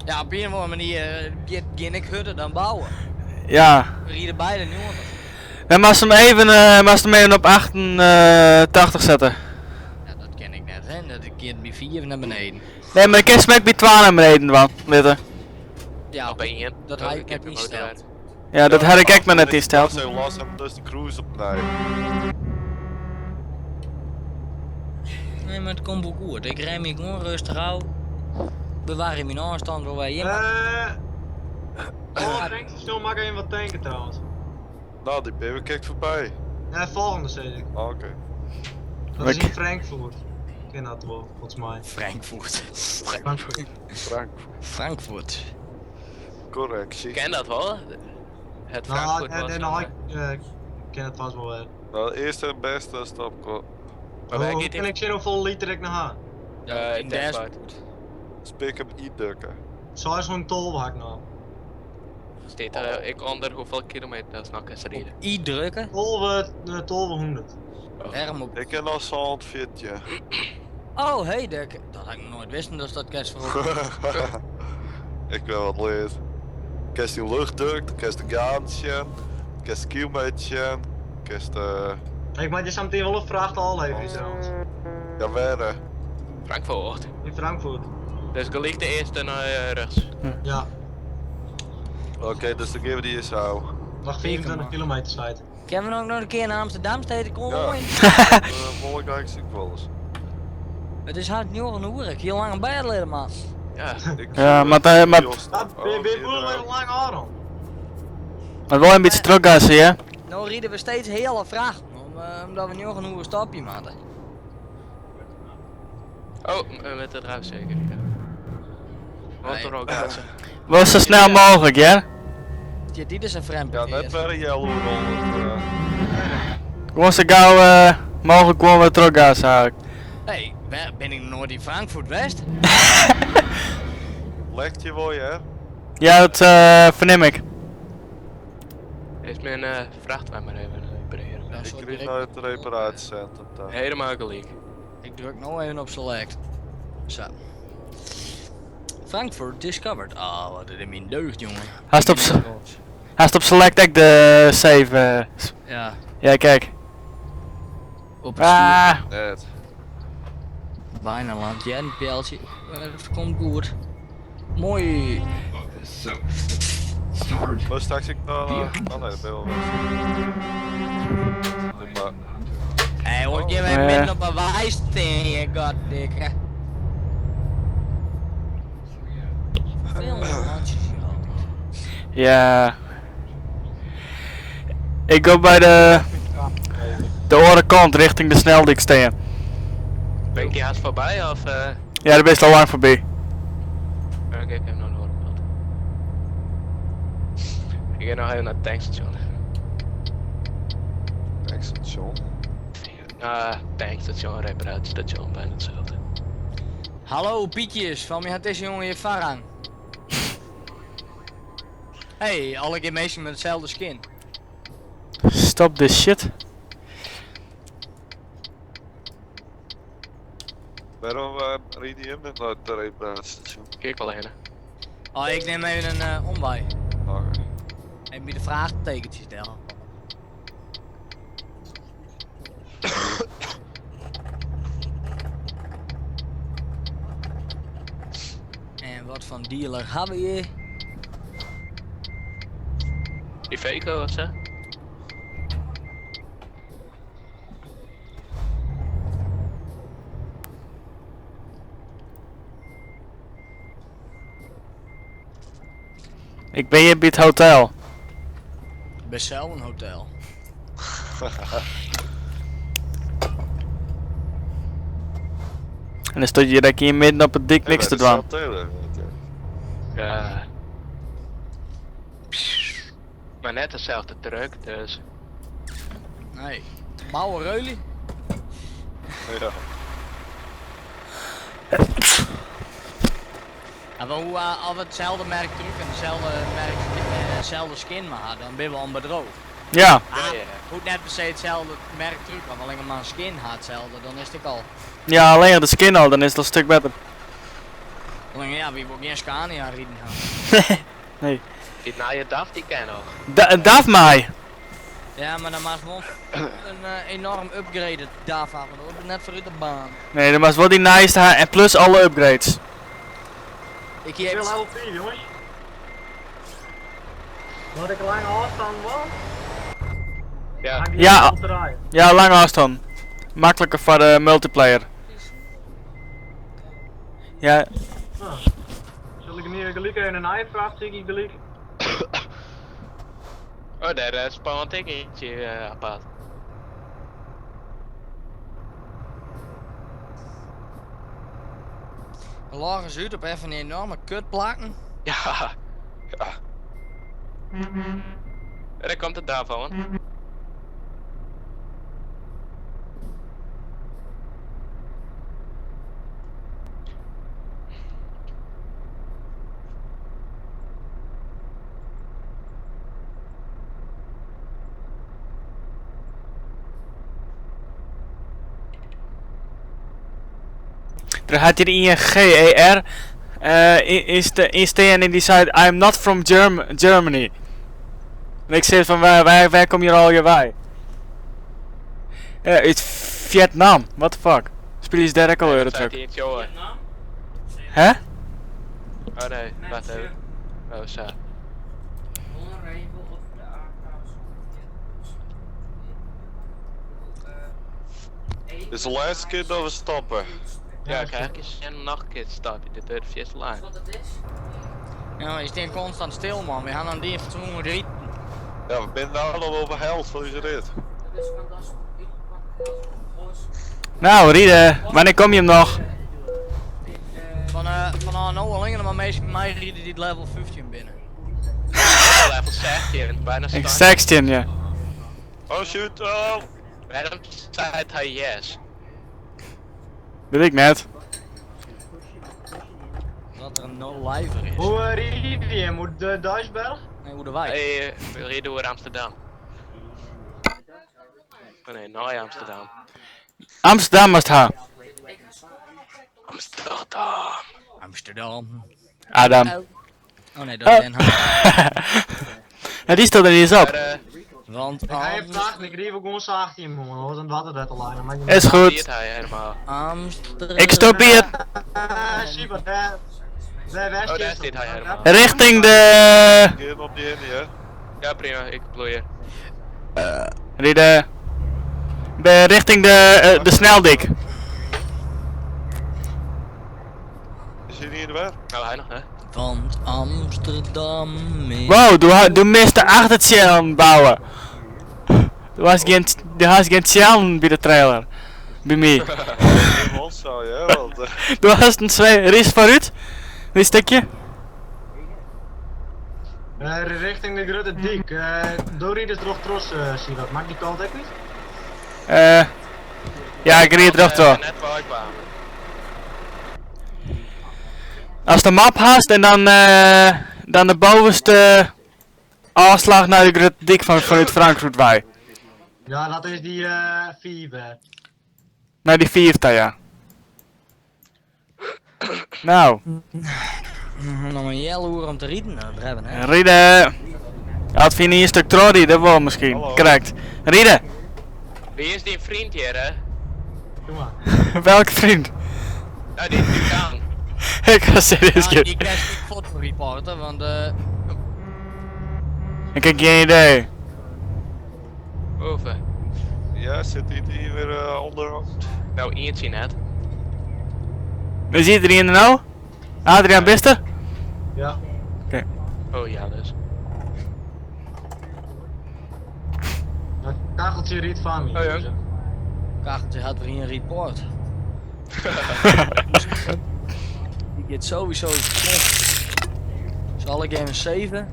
Ja, op een of andere manier begin ik hutten dan bouwen. Ja. We rieden beide nu onder. Dan moest hem even op 88 zetten. Ja, dat ken ik net, hè. Dat ik keer bij 4 naar beneden. Nee, maar ik kan smack bij 12 naar beneden van, weten. Ja, Op één. dat Oh, had ik heb net hem niet ook gesteld. eruit. Ja, dat had ik ook maar net Als ingesteld. hij last hebben, dus de cruise op nee. Nee, maar het komt wel goed. Ik rem hier gewoon rustig uit. Bewaar je mijn afstand waar wij in. Tankstation mag even wat tanken trouwens. Nou, die ben we kijkt voorbij. Ja, volgende zeg ik. Ah, oké. Dat is in Frankfurt. Ik ken dat wel, volgens mij. Frankfurt. Frank. Frankfurt. Correctie. Ik ken dat wel. Het Nou, Frankfurt was ik ken het vast wel wel. Nou, de eerste en beste stap. Maar wij Hoe gaan kan ik zien hoeveel liter ik nog ga? in dashboard. Spik hem i-dukken. Zo is zo'n tolwak nou. Steekt ik onder hoeveel kilometer dat is nog eens rijden. I drukken. Tolwe 100. Erm op. Ik ken al zo'n fitje. Oh, hey, dat had ik nog nooit wisten, dus dat kerst voor. Ik weet wat leer. Kerst die luchtdruk, kerst de gaantje, kerst de kilometer, kerst de... Ik maak je zometeen wel een vraag al even trouwens. Ja, werden. Frankfurt. In Frankfurt. Dus gelijk de eerste naar rechts. Ja, Oké, dus dan geven we die eens zo. nog 24 kilometer site. Kunnen we ook nog een keer naar Amsterdam steden komen? Ja. Ja. Volgende keer zie ik wel eens. Het is hard nieuw een hoer. Ik heel lang een bijleden, man. Ja. Ja, maar Ben je boel met een lange arm? maar wel een beetje teruggassen, ja? Nou rieden we steeds hele vragen, omdat we nu nog een hoer stapje maken. Oh, met de druif zeker. Ja. Wat Nee. er ook uit. Wel zo snel mogelijk, ja? Ja, dit is een vreemd Ja, net verder yellow roll. Gewoon zo gauw mogelijk gewoon weer teruggassen eigenlijk. Hey, waar ben ik nog nooit in Frankfurt West? Legt je wel, hè? Ja, dat verneem ik. Is mijn vrachtwagen maar even repareren. Ja, Ik sorry, kreeg Rick. naar het reparatiecentrum. Helemaal gelijk. Ik druk nou even op select. Zo. Frankfurt discovered. Ah, wat is mijn deugd, jongen. Hij op select ook de save. Ja, Ja, kijk. op het Ah, Net. bijna land. Ja, een pijltje. Het komt goed. Mooi. Maar straks ik dan... Oh nee, dat ben je wel weg. Maar... Hé, word je weer midden op een wijsteen, je goddikke. Veel landjes hier altijd. ja. Ik ga bij de andere kant richting de sneldik staan. Ben ik hier haast voorbij of... Ja, daar ben je al lang voorbij. Oké, ik heb nog een hoornveld. Ik ga nog even naar het tankstation. Tankstation. Tankstation, reparatiestation, bijna hetzelfde. Hallo Pietjes, van mij had deze jongen je varang. Hey, alle keer meestal met hetzelfde skin. Stop this shit. Waarom reed je hem net naar het reparatiestation? Kijk wel heen. Oh, ik neem even een omwij. Oké. Even bij de vraagtekentjes stellen. En wat van dealer hebben we hier? Iveco of zo? Ik ben hier bij het hotel. Best wel een hotel. En dan stond je daar hier midden op het dik niks te doen. Ja. Maar net dezelfde truck, dus. Nee. Bouwen Reulie? Ja. Ja, maar hoe als we hetzelfde merk truc en hetzelfde skin maar hadden, dan ben we onbedroogd. Ja, Goed net per se hetzelfde merk truc, maar alleen maar een skin had hetzelfde, dan is het al. ja, alleen de skin al, dan is het een stuk beter. Alleen ja, wie wil geen Scania rijden gaan? Nee. Die naaie DAF die ken nog. Daf mij. Ja, maar dan mag wel een enorm upgrade daarvan, hoor. Net vooruit de baan. Nee, dat was wel die nice en plus alle upgrades. Ik Ik heb wil level 4 jongens. Wat ik lang afstand was, Ja. maak die Ja. op te rijden. Ja, lange afstand. Makkelijker voor de multiplayer. Ja, Zal ik niet gelijk in een eiervraag zie ik gelijk? Oh, daar spant ik eentje apart. lagen ze uit op even een enorme kutplakken. Ja. Ja. En daar komt het daarvan. er had hier INGER in die zei I'm not from Germany. En ik zei van waar kom je al je bij? Uit Vietnam, what the fuck? Speel je direct al Eurotruck? Hè? Oh nee, wacht even. Oh, zo. Dit is de laatste keer dat we stoppen. Ja, kijk eens en nog een keer stappen. Dit wordt via lijn. Ja, maar je staat constant stil, man. We gaan aan die vertrokken rieten. Ja, we zijn nou al over helft van je rit. Nou, Riede, wanneer kom je hem nog? Van nou alleen maar meestal bij mij rieden die het level 15 binnen. Level 16, bijna Ik start. 16, ja. Oh shoot, oh! Waarom zei hij yes? Weet ik net. Dat er een no-liver is. Hoe rijd je? Moet de Duisberg? Nee, hoe de wijk. Hey, we reden door Amsterdam. Oh nee, naar Amsterdam. Amsterdam was het haar. Amsterdam. Amsterdam. Adam. Oh nee, dat is Den Haag. Ja, die stond er niet eens op. Maar, Want Ik ga even vragen, ik rijd ook gewoon 18 man, wat een wat dat al lang. Is Zie goed. het hij helemaal. Amsterdam. Ik stop hier. Zie wat daar. Daar Oh, daar zit hij helemaal. Richting de... Keer op die ene, hè? Ja, prima, ik ploeien. Riede. Richting de sneldik. Is hij niet in de weg? Nou, hij nog, hè? Want Amsterdam is... Wow, du miste achtertjellen bouwen. Du hast geen tjellen bij de trailer. Bij mij. In ons zou je, hè? Want, Du hast een twee ris vooruit. Dit stukje. Richting de grote dik. Dorie is toch trots, zie dat. Maakt die kant ook niet? Ja, ik reed terug toch. Net waar ik kwam. Als de map haast en dan de bovenste afslag naar de grote dik vanuit Frankfurt wij. Ja, dat is die 4. Naar die vierde, ja. Nou, Nog een jelloer om te rieden, nou, dat hebben we hè. Riede. Had je niet een stuk trolly, dat wel misschien. Hallo. Correct. Riede, Wie is die vriend hier, hè? Doe maar. welke vriend? Nou, die kan. Ik ga serieus Ja, je. die kerst ik foto reporten, want Ik heb geen idee. Boven. ja, zit hij hier weer onder? Nou, eentje net. Wie zit er hier nou? Adriaan Bister? Ja. Oh ja, dus. Dat kacheltje riet van me. Oh, ja. kacheltje had weer een report. Die gaat sowieso kapot. Zal ik even 7?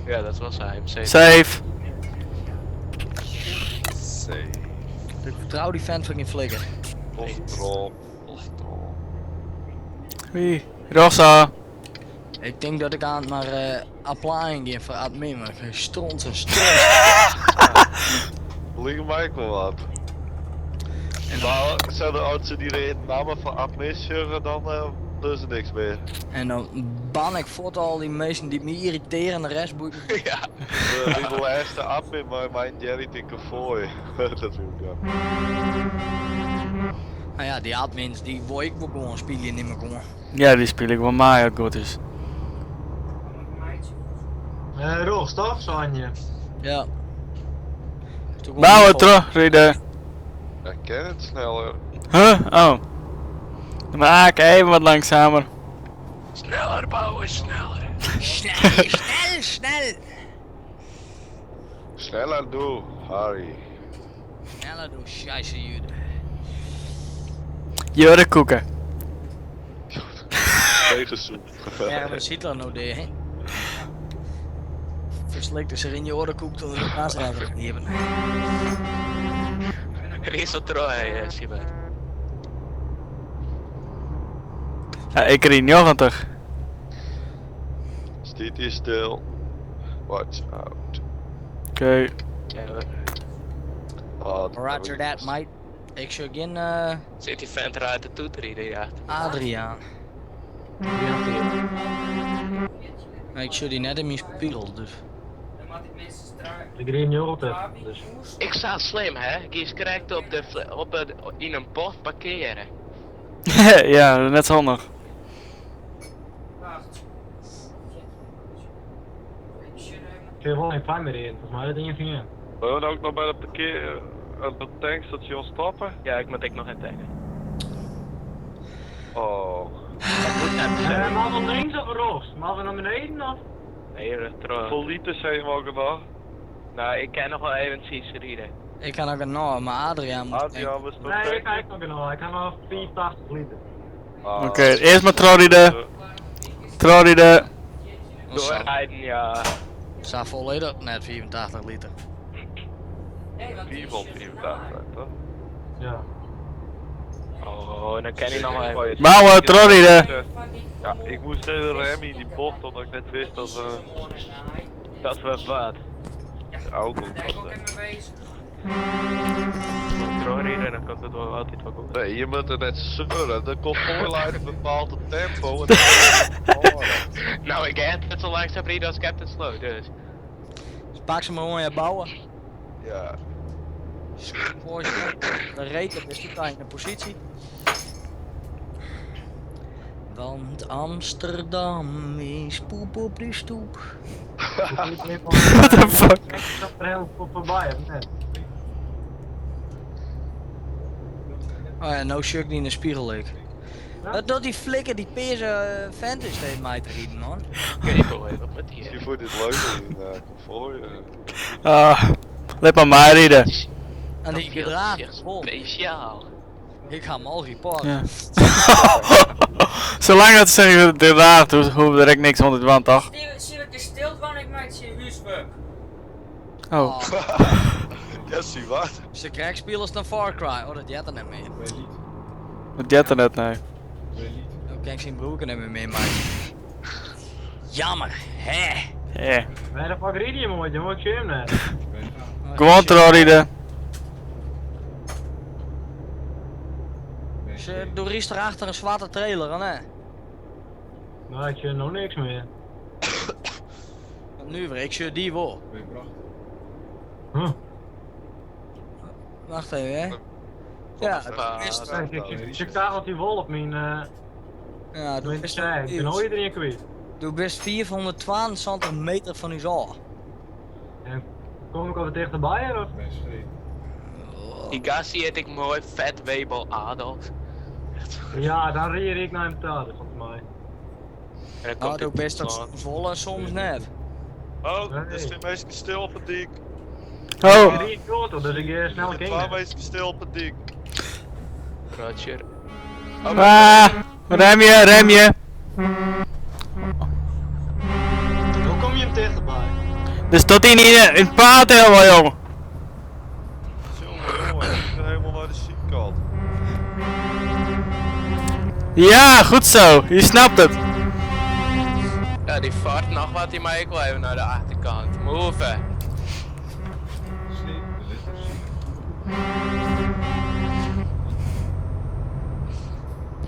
Ja, dat was hij. Hem Safe. Safe. Ik vertrouw die vent van geen flikker. Postrol. Wie? Rossa. Ik denk dat ik aan het naar applying ga voor admin, maar stront en stront. Liggen mij wel wat. Maar zijn de oudsten die de namen van admission dan doen ze niks meer. En dan ban ik voort al die mensen die me irriteren, de rest boeit me. Ja. De laatste admin maar mijn Jerry tinker voor je. Dat wil ik ja. Nou ja, die admins die wil ik wel gewoon spelen niet meer komen. Ja, die speel ik wel maar, ja, goed is. Roos toch, Sanje? Ja. Bouwen terug, rijden. Ik ken het sneller. Huh? Oh. Maar even wat langzamer. Sneller bouwen, sneller. Snel! Sneller doe, Harry. Sneller door scheisse jullie. Jurre koeken. Tegensoep. Ja, wat ziet er nou de, hè? Verslikt is er in je oren koekt tot de naastrijder niet hebben. Er is wat trooi, Sibbe. Ja, ik rijd 90. Stiet hier stil. Watch out. Oké. Ja, Roger that, mate. Ik zou geen zit die vent eruit de toeter hier, ja. Adriaan. Maar ik zou die net in mijn spiegel, dus. Ik reed niet altijd, dus. Ik sta slim, hè? Ik is correct in een bocht parkeren. Ja, net zo handig. Ik heb gewoon geen pijn meer in, volgens mij dat ding ging in. Wil je ook nog bij de parkeer op het tankstation stoppen? Ja, ik moet nog in tegen. Oh. Maar van links of rechts? Maar we naar beneden of? Nee, terug. Hoeveel liters zijn we ook nog? Nou, ik kan nog wel even zien rijden. Ik kan ook nog, maar Adriaan moet Adriaan was nog Nee, ik kijk nog genoeg. Ik heb nog 84 liter. Oké, eerst maar trorriden. Trorriden. Doorrijden, ja. Staat volledig net 84 liter. 484, toch? Ja. Oh, dan kan hij nog wel even. Bouwen, trorriden. Ja, ik moest even remmen in die bocht omdat ik net wist dat Dat was wat. de auto was. Doorrijden, dan komt het wel altijd wel goed. Nee, je moet er net zeuren. De convoyleider bepaalt het tempo en dan Nou, ik heb het zo langzaam rijden als Captain Slow, dus. Dus pak ze maar gewoon je bouwen. Ja. Voor je de reken is die in de positie. Want Amsterdam is poep op de stoep. What the fuck? Ik zat er heel goed voorbij, of net? Oh ja, nou shuk die in de spiegel leek. Wat doet die flikker, die peerse vent is tegen mij te rieden, man. Ik weet niet hoe wat met die. Je voelt dit leuk in convoy. Let maar mij rijden. En die gedrag, vol. Speciaal. Ik ga hem al reporten. Ja. Zolang dat zeggen we dit raar, hoeven we direct niks onder de wand, toch? Zie ik stilt van ik maak je huiswerk. Oh. Ja, zie wat? Ze krijgt spelers dan Far Cry. Oh, dat jet er net mee. Wat jet er net, nee. Dan kan ik zijn broeken niet meer mee maken. Jammer, hè? Ja. Nee, dat fuck reed je mooi, dan moet ik hem net. Gewoon trorriden. Ze doe Ries erachter een zwarte trailer, hè? Nee. Nou, ik zie nog niks meer. Nu weer, ik zie die wel. Huh. Wacht even, hè? Ja, Ik zag die wol op mijn ja, doe mijn best, zij. Ik ben nooit erin kwijt. doe best 422 meter van uw zaal. En kom ik altijd dichterbij of? Die gas zie ik mooi vet Webel Adolf. Ja, dan reed ik naar hem thuis, volgens mij. En dan Nou, komt doe die best dat volle soms net. Oh, er is geen meisje stil op het dik. Oh. Ik reed groter, dus ik snel Een ging. paar meisjes stil op het dik. Roger. Rem je. Hoe kom je hem dichterbij? Dus tot hij niet in het paard helemaal, joh. Jongen, ik ben helemaal naar de zienkant. Ja, goed zo. Je snapt het. Ja, die vaart nog wat die mij wel even naar de achterkant. Move.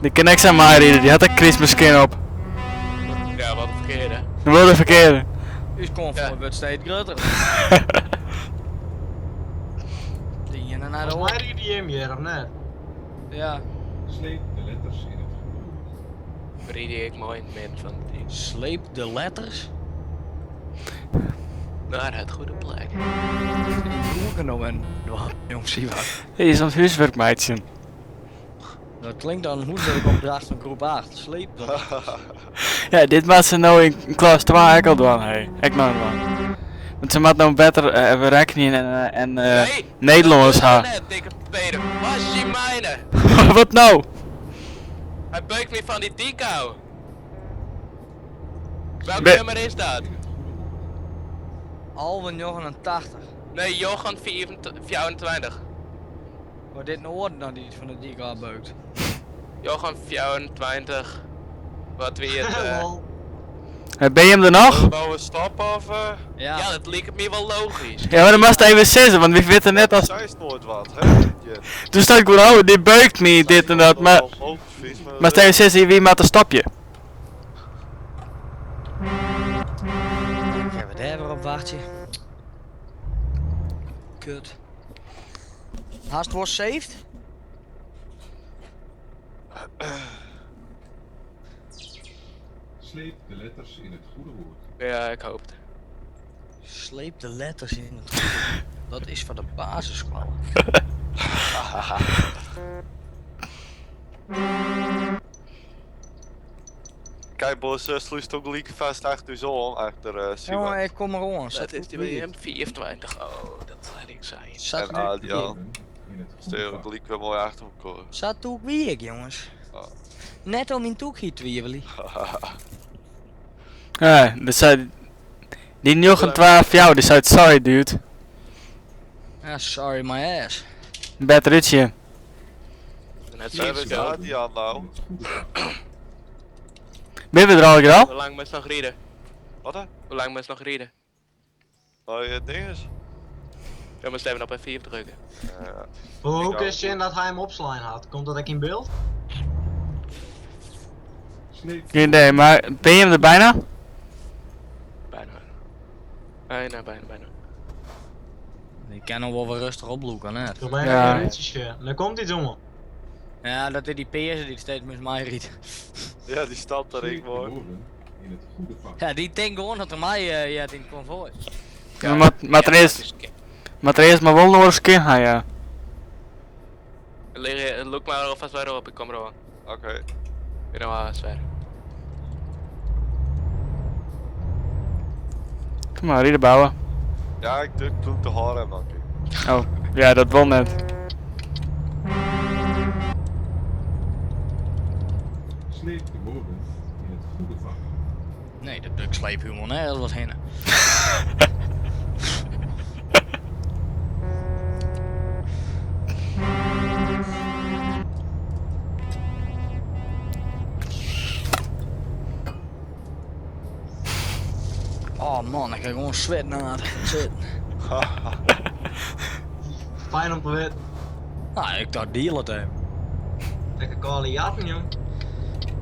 Die kan niks aan mij rijden, die had een Christmas skin op. Ja, wat een verkeerde. Dat wilde verkeerde. Dus convoy wordt steeds groter. Die en naar de Volgens mij hoek. riep die hem hier, of net? Ja. Sleep de letters in het goede. Riedie ik mooi in het midden van het ding. Sleep de letters. Naar het goede plek. Genomen. Jongens, zie wat. Hier is ons huiswerkmeidje. Dat klinkt dan hoedwerkopdracht van groep 8. Sleep de letters. Ja, dit was ze nou in klas 2 ik al doen, hey. Ik nou doen. Want ze moet nou beter berekening en Nederlands ha. gaan. Net, dikke Peter. Was je mijne? Wat nou? Hij beukt me van die diekou. Welk Be- nummer is dat? Alwen 89. Nee, Johan 24. Wordt dit een oord dan die van de diga beukt? Johan 24. Wat weer het... Lol. Ben je hem er nog? Nou we stappen of Ja. Ja, dat leek het me wel logisch. Ja, maar dan moest even zeggen, want we weten net als... Zij is nooit wat, hè? Ja. Toen staat ik gewoon, oh, dit beukt me, dit en dat, maar... Maar stel je zeggen, wie maakt een stapje? Ik heb het even op wachtje. Kut. Haast was saved? Sleep de letters in het goede woord. Ja, ik hoop het. Sleep de letters in het goede. Dat is van de basisschool. Kijk, Bos, sluist ook gelijk vast achter uw zoon, achter Simon. Jongen, ik kom er gewoon. Dat is die bij hem 24. Oh, dat had ik zijn. Zat En Adriaan. In het goede Stel vak. gelijk weer mooi achter elkaar. Zat ook weer, jongens. Oh. Net om in toekje twijfelen. Ja, dus die Jochen 12 jou, die zei sorry dude. Ja, sorry my ass. Bad Ritje. Net Zij zo. is Adriaan nou. Ben je er al gedaan? Hoe lang moet je nog rijden? Wat hè? Hoe lang moet je nog rijden? Nou, je ding is. Je moet even op F4 drukken. Ja. Hoe Ik is het dat hij hem opslaan had? Komt dat ik in beeld? Sleep Geen idee, maar ben je hem er bijna? Bijna. Bijna. Die kan nog wel weer rustig oploeken, hè? Toen ben Ja. je ritjes dan komt hij jongen. Ja, dat is die PS die steeds met mij riet. Ja, die staat er ik sleep de mooi. woorden in het goede vak. Ja, die denkt gewoon dat er mij ja, in het konvooi. Ja, maar er is maar wel nog eens keer gaan, ja. Look maar alvast weer op, ik kom er al. Oké. Ik ben wel zwaar. Kom maar, rieden bouwen. Ja, ik druk toen te hard man. Oh, ja, dat won net. Sleep de woorden in het goede vak. Nee, dat ik sleep helemaal nergens wat heen. Oh man, ik ga gewoon zwet na het zitten. Fijn om te weten. Nou, ik dacht deal het hem. Lekker kale jatten jong.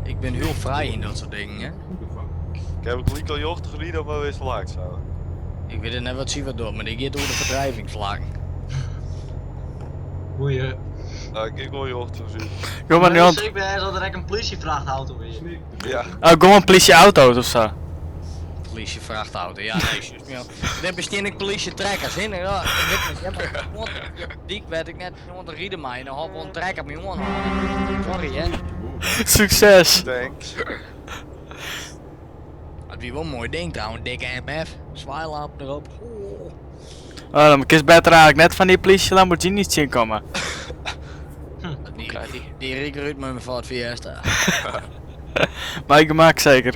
Ik ben heel vrij in dat soort dingen, hè. Goede vak. Ik heb een gelijk al jochtig gereden, maar wees laag zo. Ik weet het net wat zie wat door, maar ik ga door de verdrijvingsvlak. Goeie. Nou, ik wil jochtig zien. Kom maar nu Dus aan. ik ben dat er een politievrachtauto weer. Sleep de Ja. woorden. Oh, kom een politieauto's of zo. Politie vrachtauto, ja nee, juist. Ja. Dan bestaan ik politie trekkers in. Ja, ik weet niet, ja, maar gewoon, ja, die werd ik net, jongen, de rieden mij en dan had gewoon trekker met jongen. Sorry hè. De woorden. Succes! Thanks. Dat wie wel een mooi ding trouwens, dikke MF, zwaailap erop. Oh. Oh, dan kies beter eigenlijk net van die politie Lamborghinis zien komen. Die Die recruit me voor het Fiesta. Mijn gemak zeker.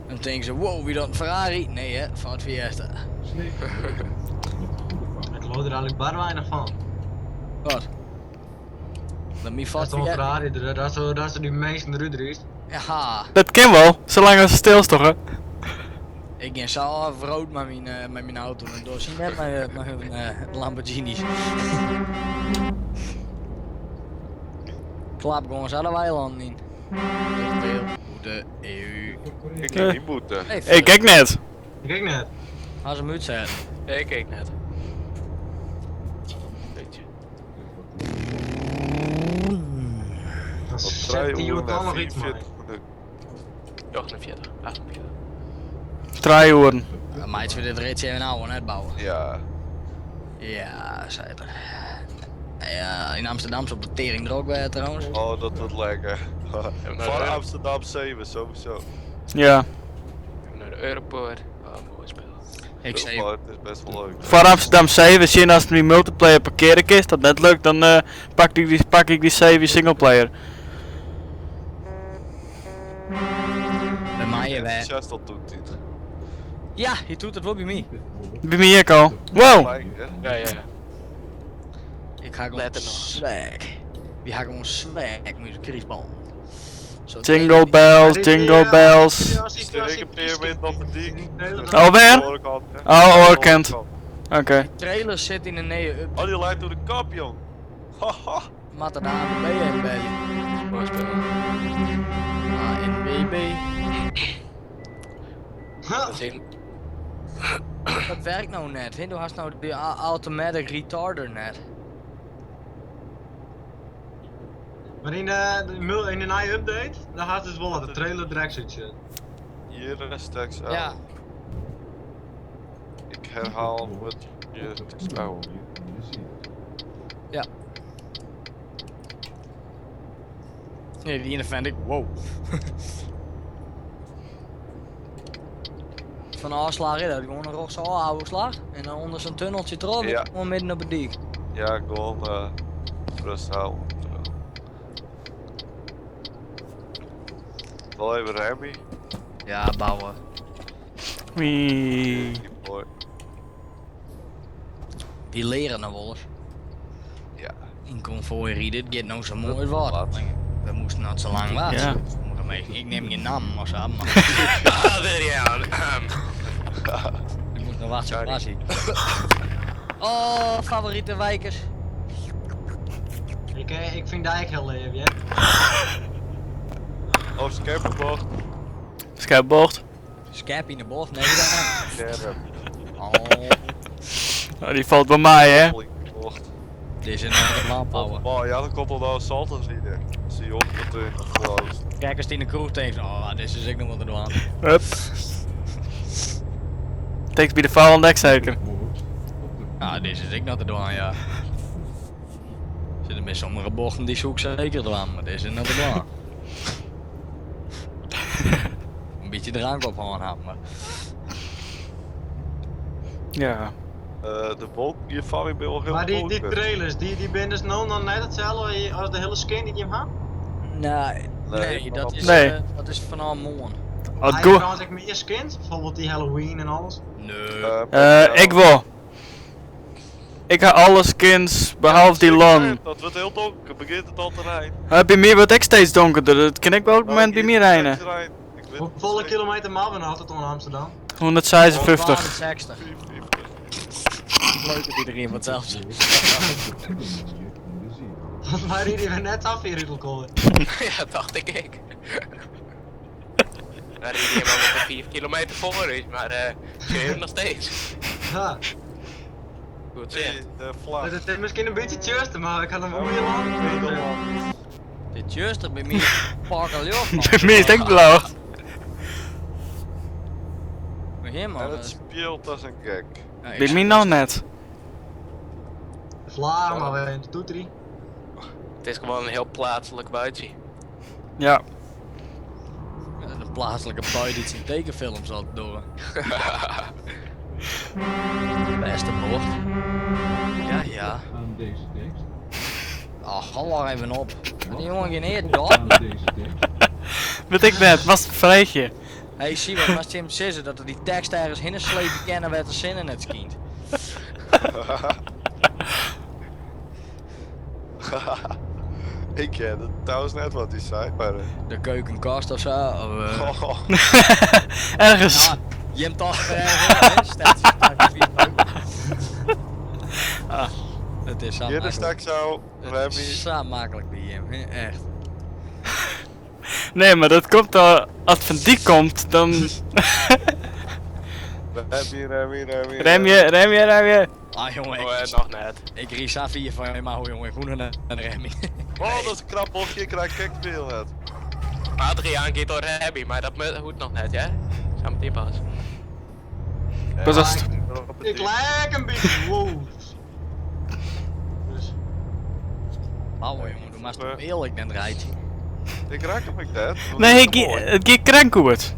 Dan denken ze, wow, wie dat een Ferrari? Nee hè, voor het Fiesta. Ik geloof er eigenlijk bar weinig van. Wat? Dat mi Dat Ford is toch een Fiesta. Ferrari, dat is die meeste eruit is. Ja, Dat kan wel, zolang als het stil is toch hè? ik ging zo verrood met mijn auto en door zien net met een Lamborghini. Klap gewoon eens alle weilanden in. Veel goede EU. Ik kan niet moeten. Hey, Ik kijk net. Kijk net. als hem uitzet. Ik keek net. Beetje. Dan Op zet 3 die uur ook al en nog iets 44 mee. minuten. 48, 48. 3 uur. Meidje we dit ritje even nou net bouwen. Ja. Ja, zei er. Ja, in Amsterdam is op de tering er ook bij trouwens. Oh, dat wordt lekker. naar Van de- Amsterdam 7 sowieso. Ja. Naar de Europoort. Oh, mooi spel. Ik zei, Maar het is best wel leuk. Voor Amsterdam 7 zien als het die multiplayer parkeren is, dat net lukt, dan pak ik die 7 singleplayer. bij mij wij. Just dat doet hij. Ja, je doet het wel bij mij. Bij mij ook al. Wow! Gelijk, hè? Ja. Ik ga gewoon Letter nog. swag. Wie ga gewoon swag met de Chrisbal. Jingle bells, jingle bells. Stuur ik een pyramid op het dik. Alweer? Oh, oorkant. Oké. Trailer zit in de nee up. Oh, die leidt door de kap, jong. Haha. Matta de ANWB en bij. Mooi spel. ANWB. Dat zien. Dat werkt nou net. Hè? Du hast nou de automatic retarder net. Maar in de nieuwe update, dan gaat dus wel de trailer direct zitten. Hier is tekst uit. Ja. Ik herhaal wat je tekst uit. Nee, die ene vind ik, wow. Van de afslag is dat gewoon een rog zo oude slag. En dan onder zo'n tunneltje erop, Ja. gewoon midden op het dik. Ja, gewoon rust houden. Wel even Remy. Ja, bouwen. Wee. Mooi. Die leren nou wel eens. Ja. In convoy dit gaat nou zo mooi wat. Wat? We moesten nou zo lang wachten. Ja. Ik neem je naam maar zo, maar Ah, there you are. ik moest nog wachten op passie. Oh, favoriete wijkers. Ik vind Dijk heel leuk, ja. Oh, scherpenbocht. Skybocht. Scap in de bocht, nee dan. Scherp. Oh, Oh, die valt bij mij hè. Bocht. dit is een andere landbouwer. Oh ja, dan komt er nou een salto zien. Zie je op dat in of close. Kijk eens die in de kroeg denkt, oh, dit is ik nog wat te doen. Hup. Takes bij de vuil ontdekt zeker. Ah, dit is ik nog te doen, ja. Zitten bij sommige bochten die zoek zeker doen, maar dit is nog te doen. Een beetje drank op gewoon hebben, maar. Ja. De wolk hiervan, ik ben wel heel Maar die groot. trailers, die ben dus nou dan net hetzelfde als de hele skin die je hebt? Nee, Nee, dat is, Nee. dat is vanaf morgen. Wat Heb je goed. trouwens ook meer skins? Bijvoorbeeld die Halloween en alles? Nee. Ik wil. Ik ga alle skins behalve die LAN. Dat wordt heel donker, begint het al te rijden. Bij mij wordt ik steeds donkerder, dat kan ik wel op het moment bij mij rijden. Hoeveel kilometer mabben had het om Amsterdam? 156. 60. Leuk dat iedereen wat zelf zegt. Want wij reden we net af hier in Riedelkool. Ja, dacht ik. Daar reed je maar met 4 kilometer voor is, maar je nog steeds. Ja, Goed zeg. De vlag. het is misschien een beetje tjuster, maar ik had hem ook heel lang. Dit juist bij mij pak al joh. Bij mij is het echt blauw. Begin En man. het speelt als een gek. Bij mij nou net. Vlaar, maar we in de toetrie. Het is gewoon een heel plaatselijk buitje. Ja. Een plaatselijke boy die zijn tekenfilms zal doen. Beste bocht. Ja, ja. Aan deze tekst. Ach, hal er even op. Die jongen geen eer door. Aan deze ding. Weet ik net, was het vreetje. Hey, zie wat was Jim zeggen dat er die tekst ergens hinslepen kennen werd de zinnen net kind. Ik ken het trouwens net wat hij zei, maar... De keukenkast of zo. Of, Oh, Ergens. ja, Jim toch ergens. Staat Ah. Het is zo hier is makkelijk. straks zo, Het Remy. is zo makkelijk bij Jim, hè, echt. Nee, maar dat komt al, als het van die komt, dan... Rem je. Ah jongen, Oh, ik, nog net. ik ries af hier van je maar hoe jongen, ik moet naar de Remy. Oh, dat is een krap bochtje, ik krijg kekspeel net. Adriaan gaat door Abby, maar dat moet nog net, ja? Samen die pas. Pas als het- Ik lijk een beetje woes. Dus, Oh jongen, doe maar toch eerlijk dan rijdt. Ik raak hem ik net. Nee, het gaat krankoerd.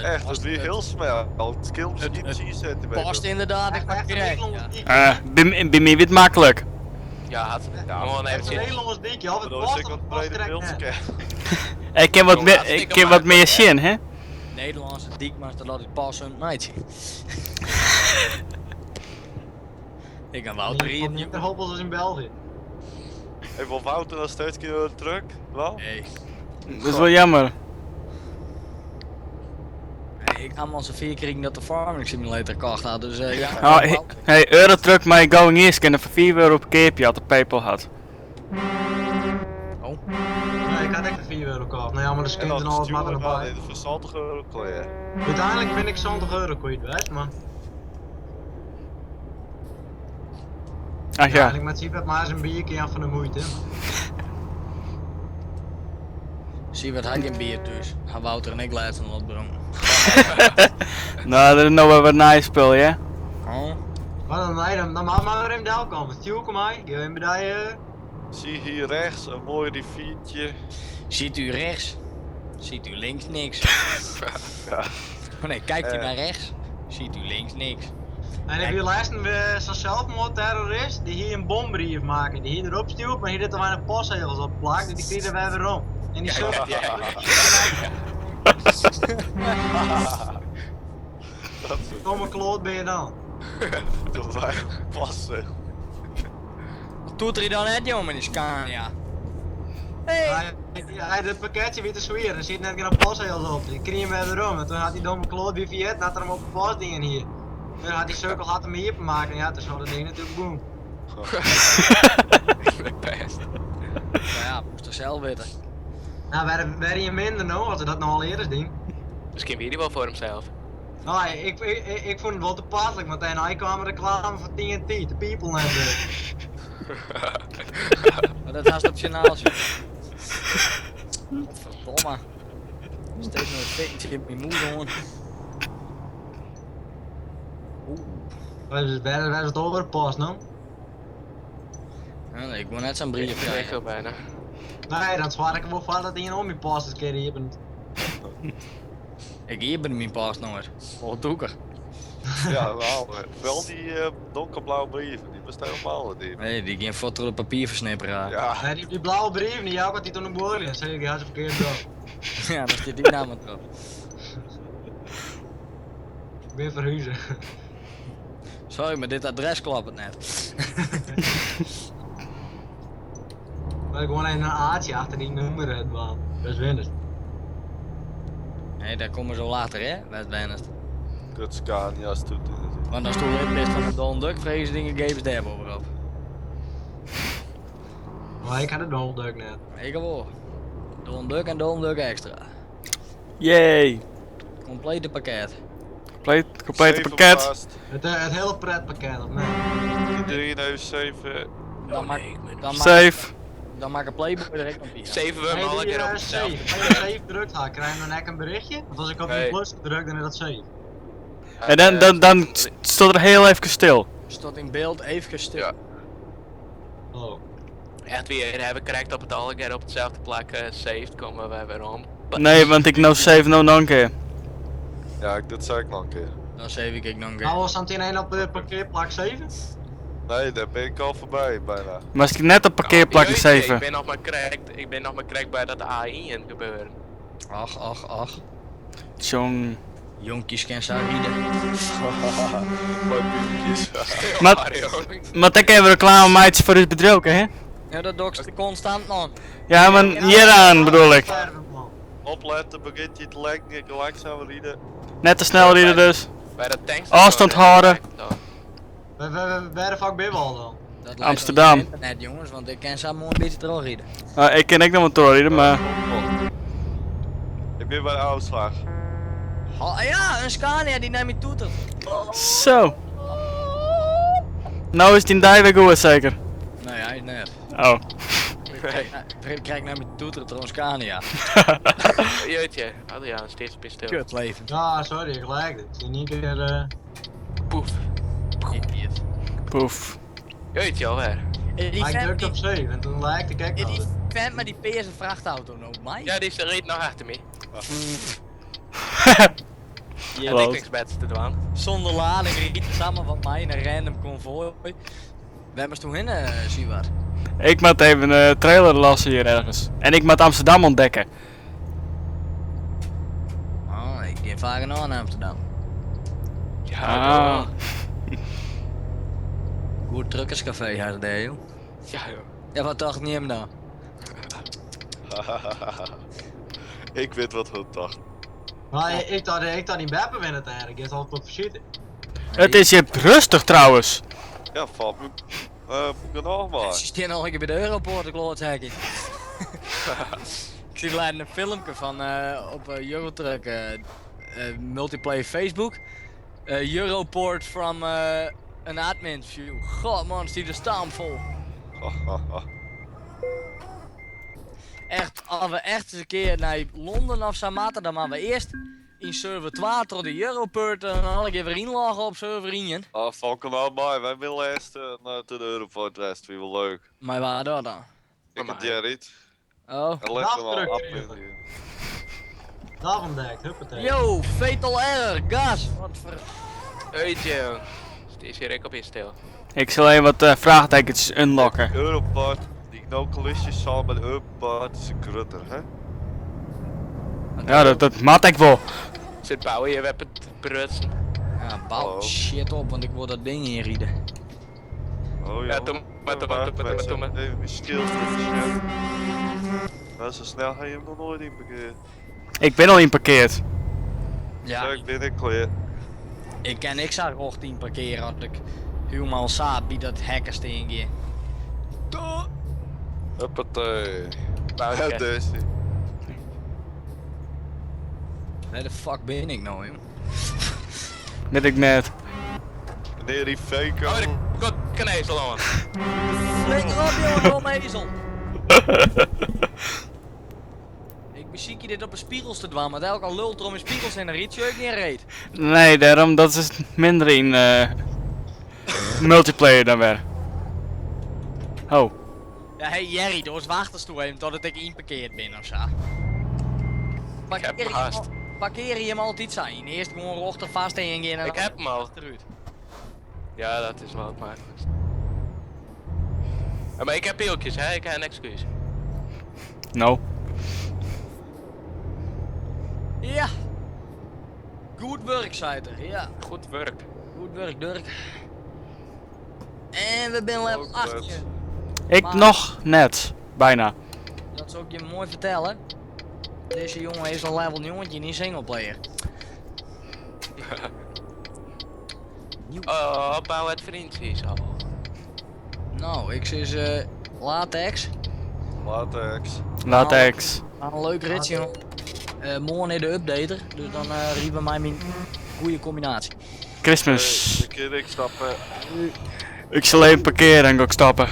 Echt, dat is weer heel snel. Het scheelt misschien het 10 centimeter. Past inderdaad, ik mag krijgen. Ja. Bij mij weer makkelijk. Ja, had gewoon even Het zien. Nederlands dikje, of het Dat is past ik of wat het past brede direct beeld. net. Ik ken wat meer, ik ken wat meer zin, hè? Nederlandse diekmaster laat het passen, meidje. Ik kan Wouter hier niet. Niet hoppels als in België. Even op Wouter nog steeds keer terug. Wel? Nee. Dat is wel jammer. Ik ga maar zo'n 4 keer dat de Farming Simulator kocht had, dus ja. Oh, hey, Eurotruck, my going eerst kunnen voor 4 euro per keerpje had de PayPal had. Oh. Nee, ik had echt een 4 euro kocht. Nou ja, maar de En skins en dan alles maar sturen we erbij. in de verzaltige euro kleden. Uiteindelijk ben ik 70 euro kwijt, weet je, man. Ach ja. Eigenlijk met Siebert maar eens een biertje aan van de moeite. Zie wat had je een bier dus. Gaan Wouter en ik laten wat brengen. Nou, dat is nou wel wat nice spul, ja? Oh. Maar nee, dan mag maar weer in Del komen. Stuur kom mij, geef hem bij je. Zie hier rechts een mooi riviertje. Ziet u rechts? Ziet u links niks? Ja. Oh nee, kijkt u naar rechts? Ziet u links niks? En heb je luisteren we zo'n zelfmoordterrorist die hier een bombrief maken, die hier erop stuurt, maar hier zitten weinig postzegels op plakt, en die krijgen wij weer om. En die zoekt. Dat Domme kloot ben je dan. is wij passen. Wat doet er dan net jongen met die Scania? Hey! Hij het pakketje weer te zweren, er zit net geen postzegels op, die krijgen wij weer om. En toen had die domme kloot weer via had er hem op de postdingen hier. Toen had die cirkel had hem hier maken, en ja, toen zou dat ding natuurlijk boem. Nou ja, moest er zelf weten. Nou, werden je minder nou, als we dat nog al eerder doen. Misschien weet hij wel voor hemzelf. Nou, ik vond het wel toepasselijk, want hij kwam een reclame van TNT, de People net. Maar dat was op zijn naaltje. Verdomme. Steeds nog een fikje in mijn moeder hoor. Oeh. Wij zijn het overpast, no? Ja, nee, ik moet net zo'n brief Ik krijg krijgen. al bijna. Nee, dan zwaar ik wel van dat hij een om je past een keer hier bent. Ik hier ben mijn paas nooit. Wat doe ik er? Ja, wel die donkerblauwe brieven, die bestaan helemaal niet. Nee, die geen foto op papier versnipperen. Ja, Nee, die blauwe brief, die jou had hij toen een boorlijn. Dan zeg ik, ja, ze verkeerd bro. Ja, daar zit die naam erop. Ik ben verhuizen. Sorry, maar dit adres klopt het net. Maar ik gewoon een aatje achter die nummer het man. Dat is winst. Nee, daar komen we zo later hè, West-Wennest. kut Scania's doet het natuurlijk. Want als toen lid bent van de Donald Duck, vrezen dingen geven ze daar bovenop. Maar ik had het wel leuk net. Ik wel. Donald Duck en Donald Duck extra. Yay. Complete pakket. Complete pakket. Het hele pretpakket, of nee? Iedereen heeft 7. Dan maak Safe. dan maak een playboy direct op die. Zeven we hem alle keer op hetzelfde. Als je save drukt had, krijg je dan net een berichtje? Want als ik op die Nee. plus druk, dan is dat save. En dan stond er heel even stil. Stond in beeld even stil. Ja. Oh. Echt weer hebben correct op het alle keer op hetzelfde plek saved, komen we weer om. Nee, want ik nou save nou nog een keer. Ja, dat zei ik nog een keer. Dan save ik nog een keer. Nou was aan het in één op de parkeerplak 7? Nee, daar ben ik al voorbij bijna. Maar als ik net op parkeerplak Jeetje, 7. Ik ben nog maar correct bij dat AI in gebeuren. Ach. Zo'n... Jonkies kan zo rieden. Mijn buurtjes. Maar ik even reclame meidjes voor het bedrijf, hè? Ja, dat doe ik constant man. Ja, maar hieraan bedoel ik. Stervenplan. Opletten, begint je te lekken, ik langzaam rieden. Net te snel rieden dus. Bij de tanks. Afstand houden. We de fuck ben je al dan? Dat lijkt Amsterdam. wel op internet jongens, want ik kan zo mooi een beetje terugrieden. Ik ken ik nog wat doorrijden, maar... Ik ben bij de uitslag. Ja, een Scania die naar me toetert. Zo. Nou is die daar weer goed zeker. Nee, hij is net. Oh. Ik krijg naar me toeteren door een Scania. Jeetje, Adriaan, steeds op je stil. Kut leven. Ja, sorry, ik lijk het. Ik zie niet keer. Poef. Idiot. Poef. Jeetje alweer. Die Maar ik vent drukte op 7 en toen lijkt ik die altijd. vent met die PS vrachtauto nog mij. Ja, die reed nog achter me. Ja, Klopt. Niks beds te doen. zonder lading riet samen wat mij in een random konvooi. Waar moest toen heen, zie wat? Ik moet even een trailer lassen hier ergens. En ik moet Amsterdam ontdekken. Oh, ik ga vaak naar Amsterdam. Ja, Ah. Goed truckerscafé had daar joh. ja joh. Ja, wat dacht niet hem dan? Ik weet wat we dachten. Maar ik dacht niet beppen winnen eigenlijk. Je is altijd op verschieten. Het is hier rustig trouwens. Ja, valt me. Genoeg maar. Ze staan nog een keer bij de Europoort, ik het hekje. Ik zie laatst een filmpje van op Eurotruck multiplayer Facebook. Europort from an admin view. God man, zie de staan vol. Echt, als we echt eens een keer naar Londen of zo maten, dan maar we eerst in server 12 tot de Europort en dan had ik even inloggen op server 1. Van kanaal bij, wij willen eerst naar de Europort rest, wie wel leuk. Maar waar dat dan? Ik heb Gerrit. Oh. En leg er al Afdruk, af Gerrit. in. Daar ontdekt, huppatee. Yo, fatal error, gas. Wat voor... Jeetje. Steeds hier ik op je stil. Ik zal even wat vraagtekens unlocken. Europort, die no-collisions zal bij de Europort is een krutter, hè? Ja, dat maat ik wel. Zit bouwen je web het prutsen. Ja, bouw Oh. shit op, want ik wil dat ding inrieden. Oh Ja, doe maar. Even mijn skills shit. Nou, zo snel ga je hem nog nooit in parkeren. Ik ben al inparkeerd. Ja, Zo, ik ben ik klaar. ik kan niks aan rochtien parkeren als ik helemaal saap bij dat hackersding hier. Huppatee. Bouwen Ja, je. deze. Waar de fuck ben ik nou, joh? Net ik net. Meneer die fake. Oh, god, kanezel aan. Flikker op, joh, dom ezel! Ik beziek je dit op een spiegels te dwaan, maar elke al lult er om in spiegels en dan riet je ook niet in reet. Nee, daarom dat is minder in multiplayer dan weer. Oh. Ja, hey Jerry, door eens wachters toe even totdat ik inparkeerd ben of zo. heb hem haast. Parkeer je hem altijd zijn. Eerst gewoon rochter vast en je en Ik heb hem al. achteruit. Ja, dat is wel het makkelijkst. Ja, maar ik heb pieltjes, hè? Ik heb een excuus. No. Ja. Goed werk, zei er. Ja. Goed werk. Goed werk, Dirk. En we zijn level Ook 8. net. Ik Maar- nog net. Bijna. Dat zou ik je mooi vertellen. Deze jongen is een level jongetje, niet singleplayer. Oh, bouw het vriendjes al. Nou, ik zie ze latex. Latex. Latex. Aan een leuk ritje, joh. Morgen in de updater, dus dan riepen mij mijn goede combinatie. Christmas. Een keer ik stappen. Ik zal even parkeren en ga ik stappen.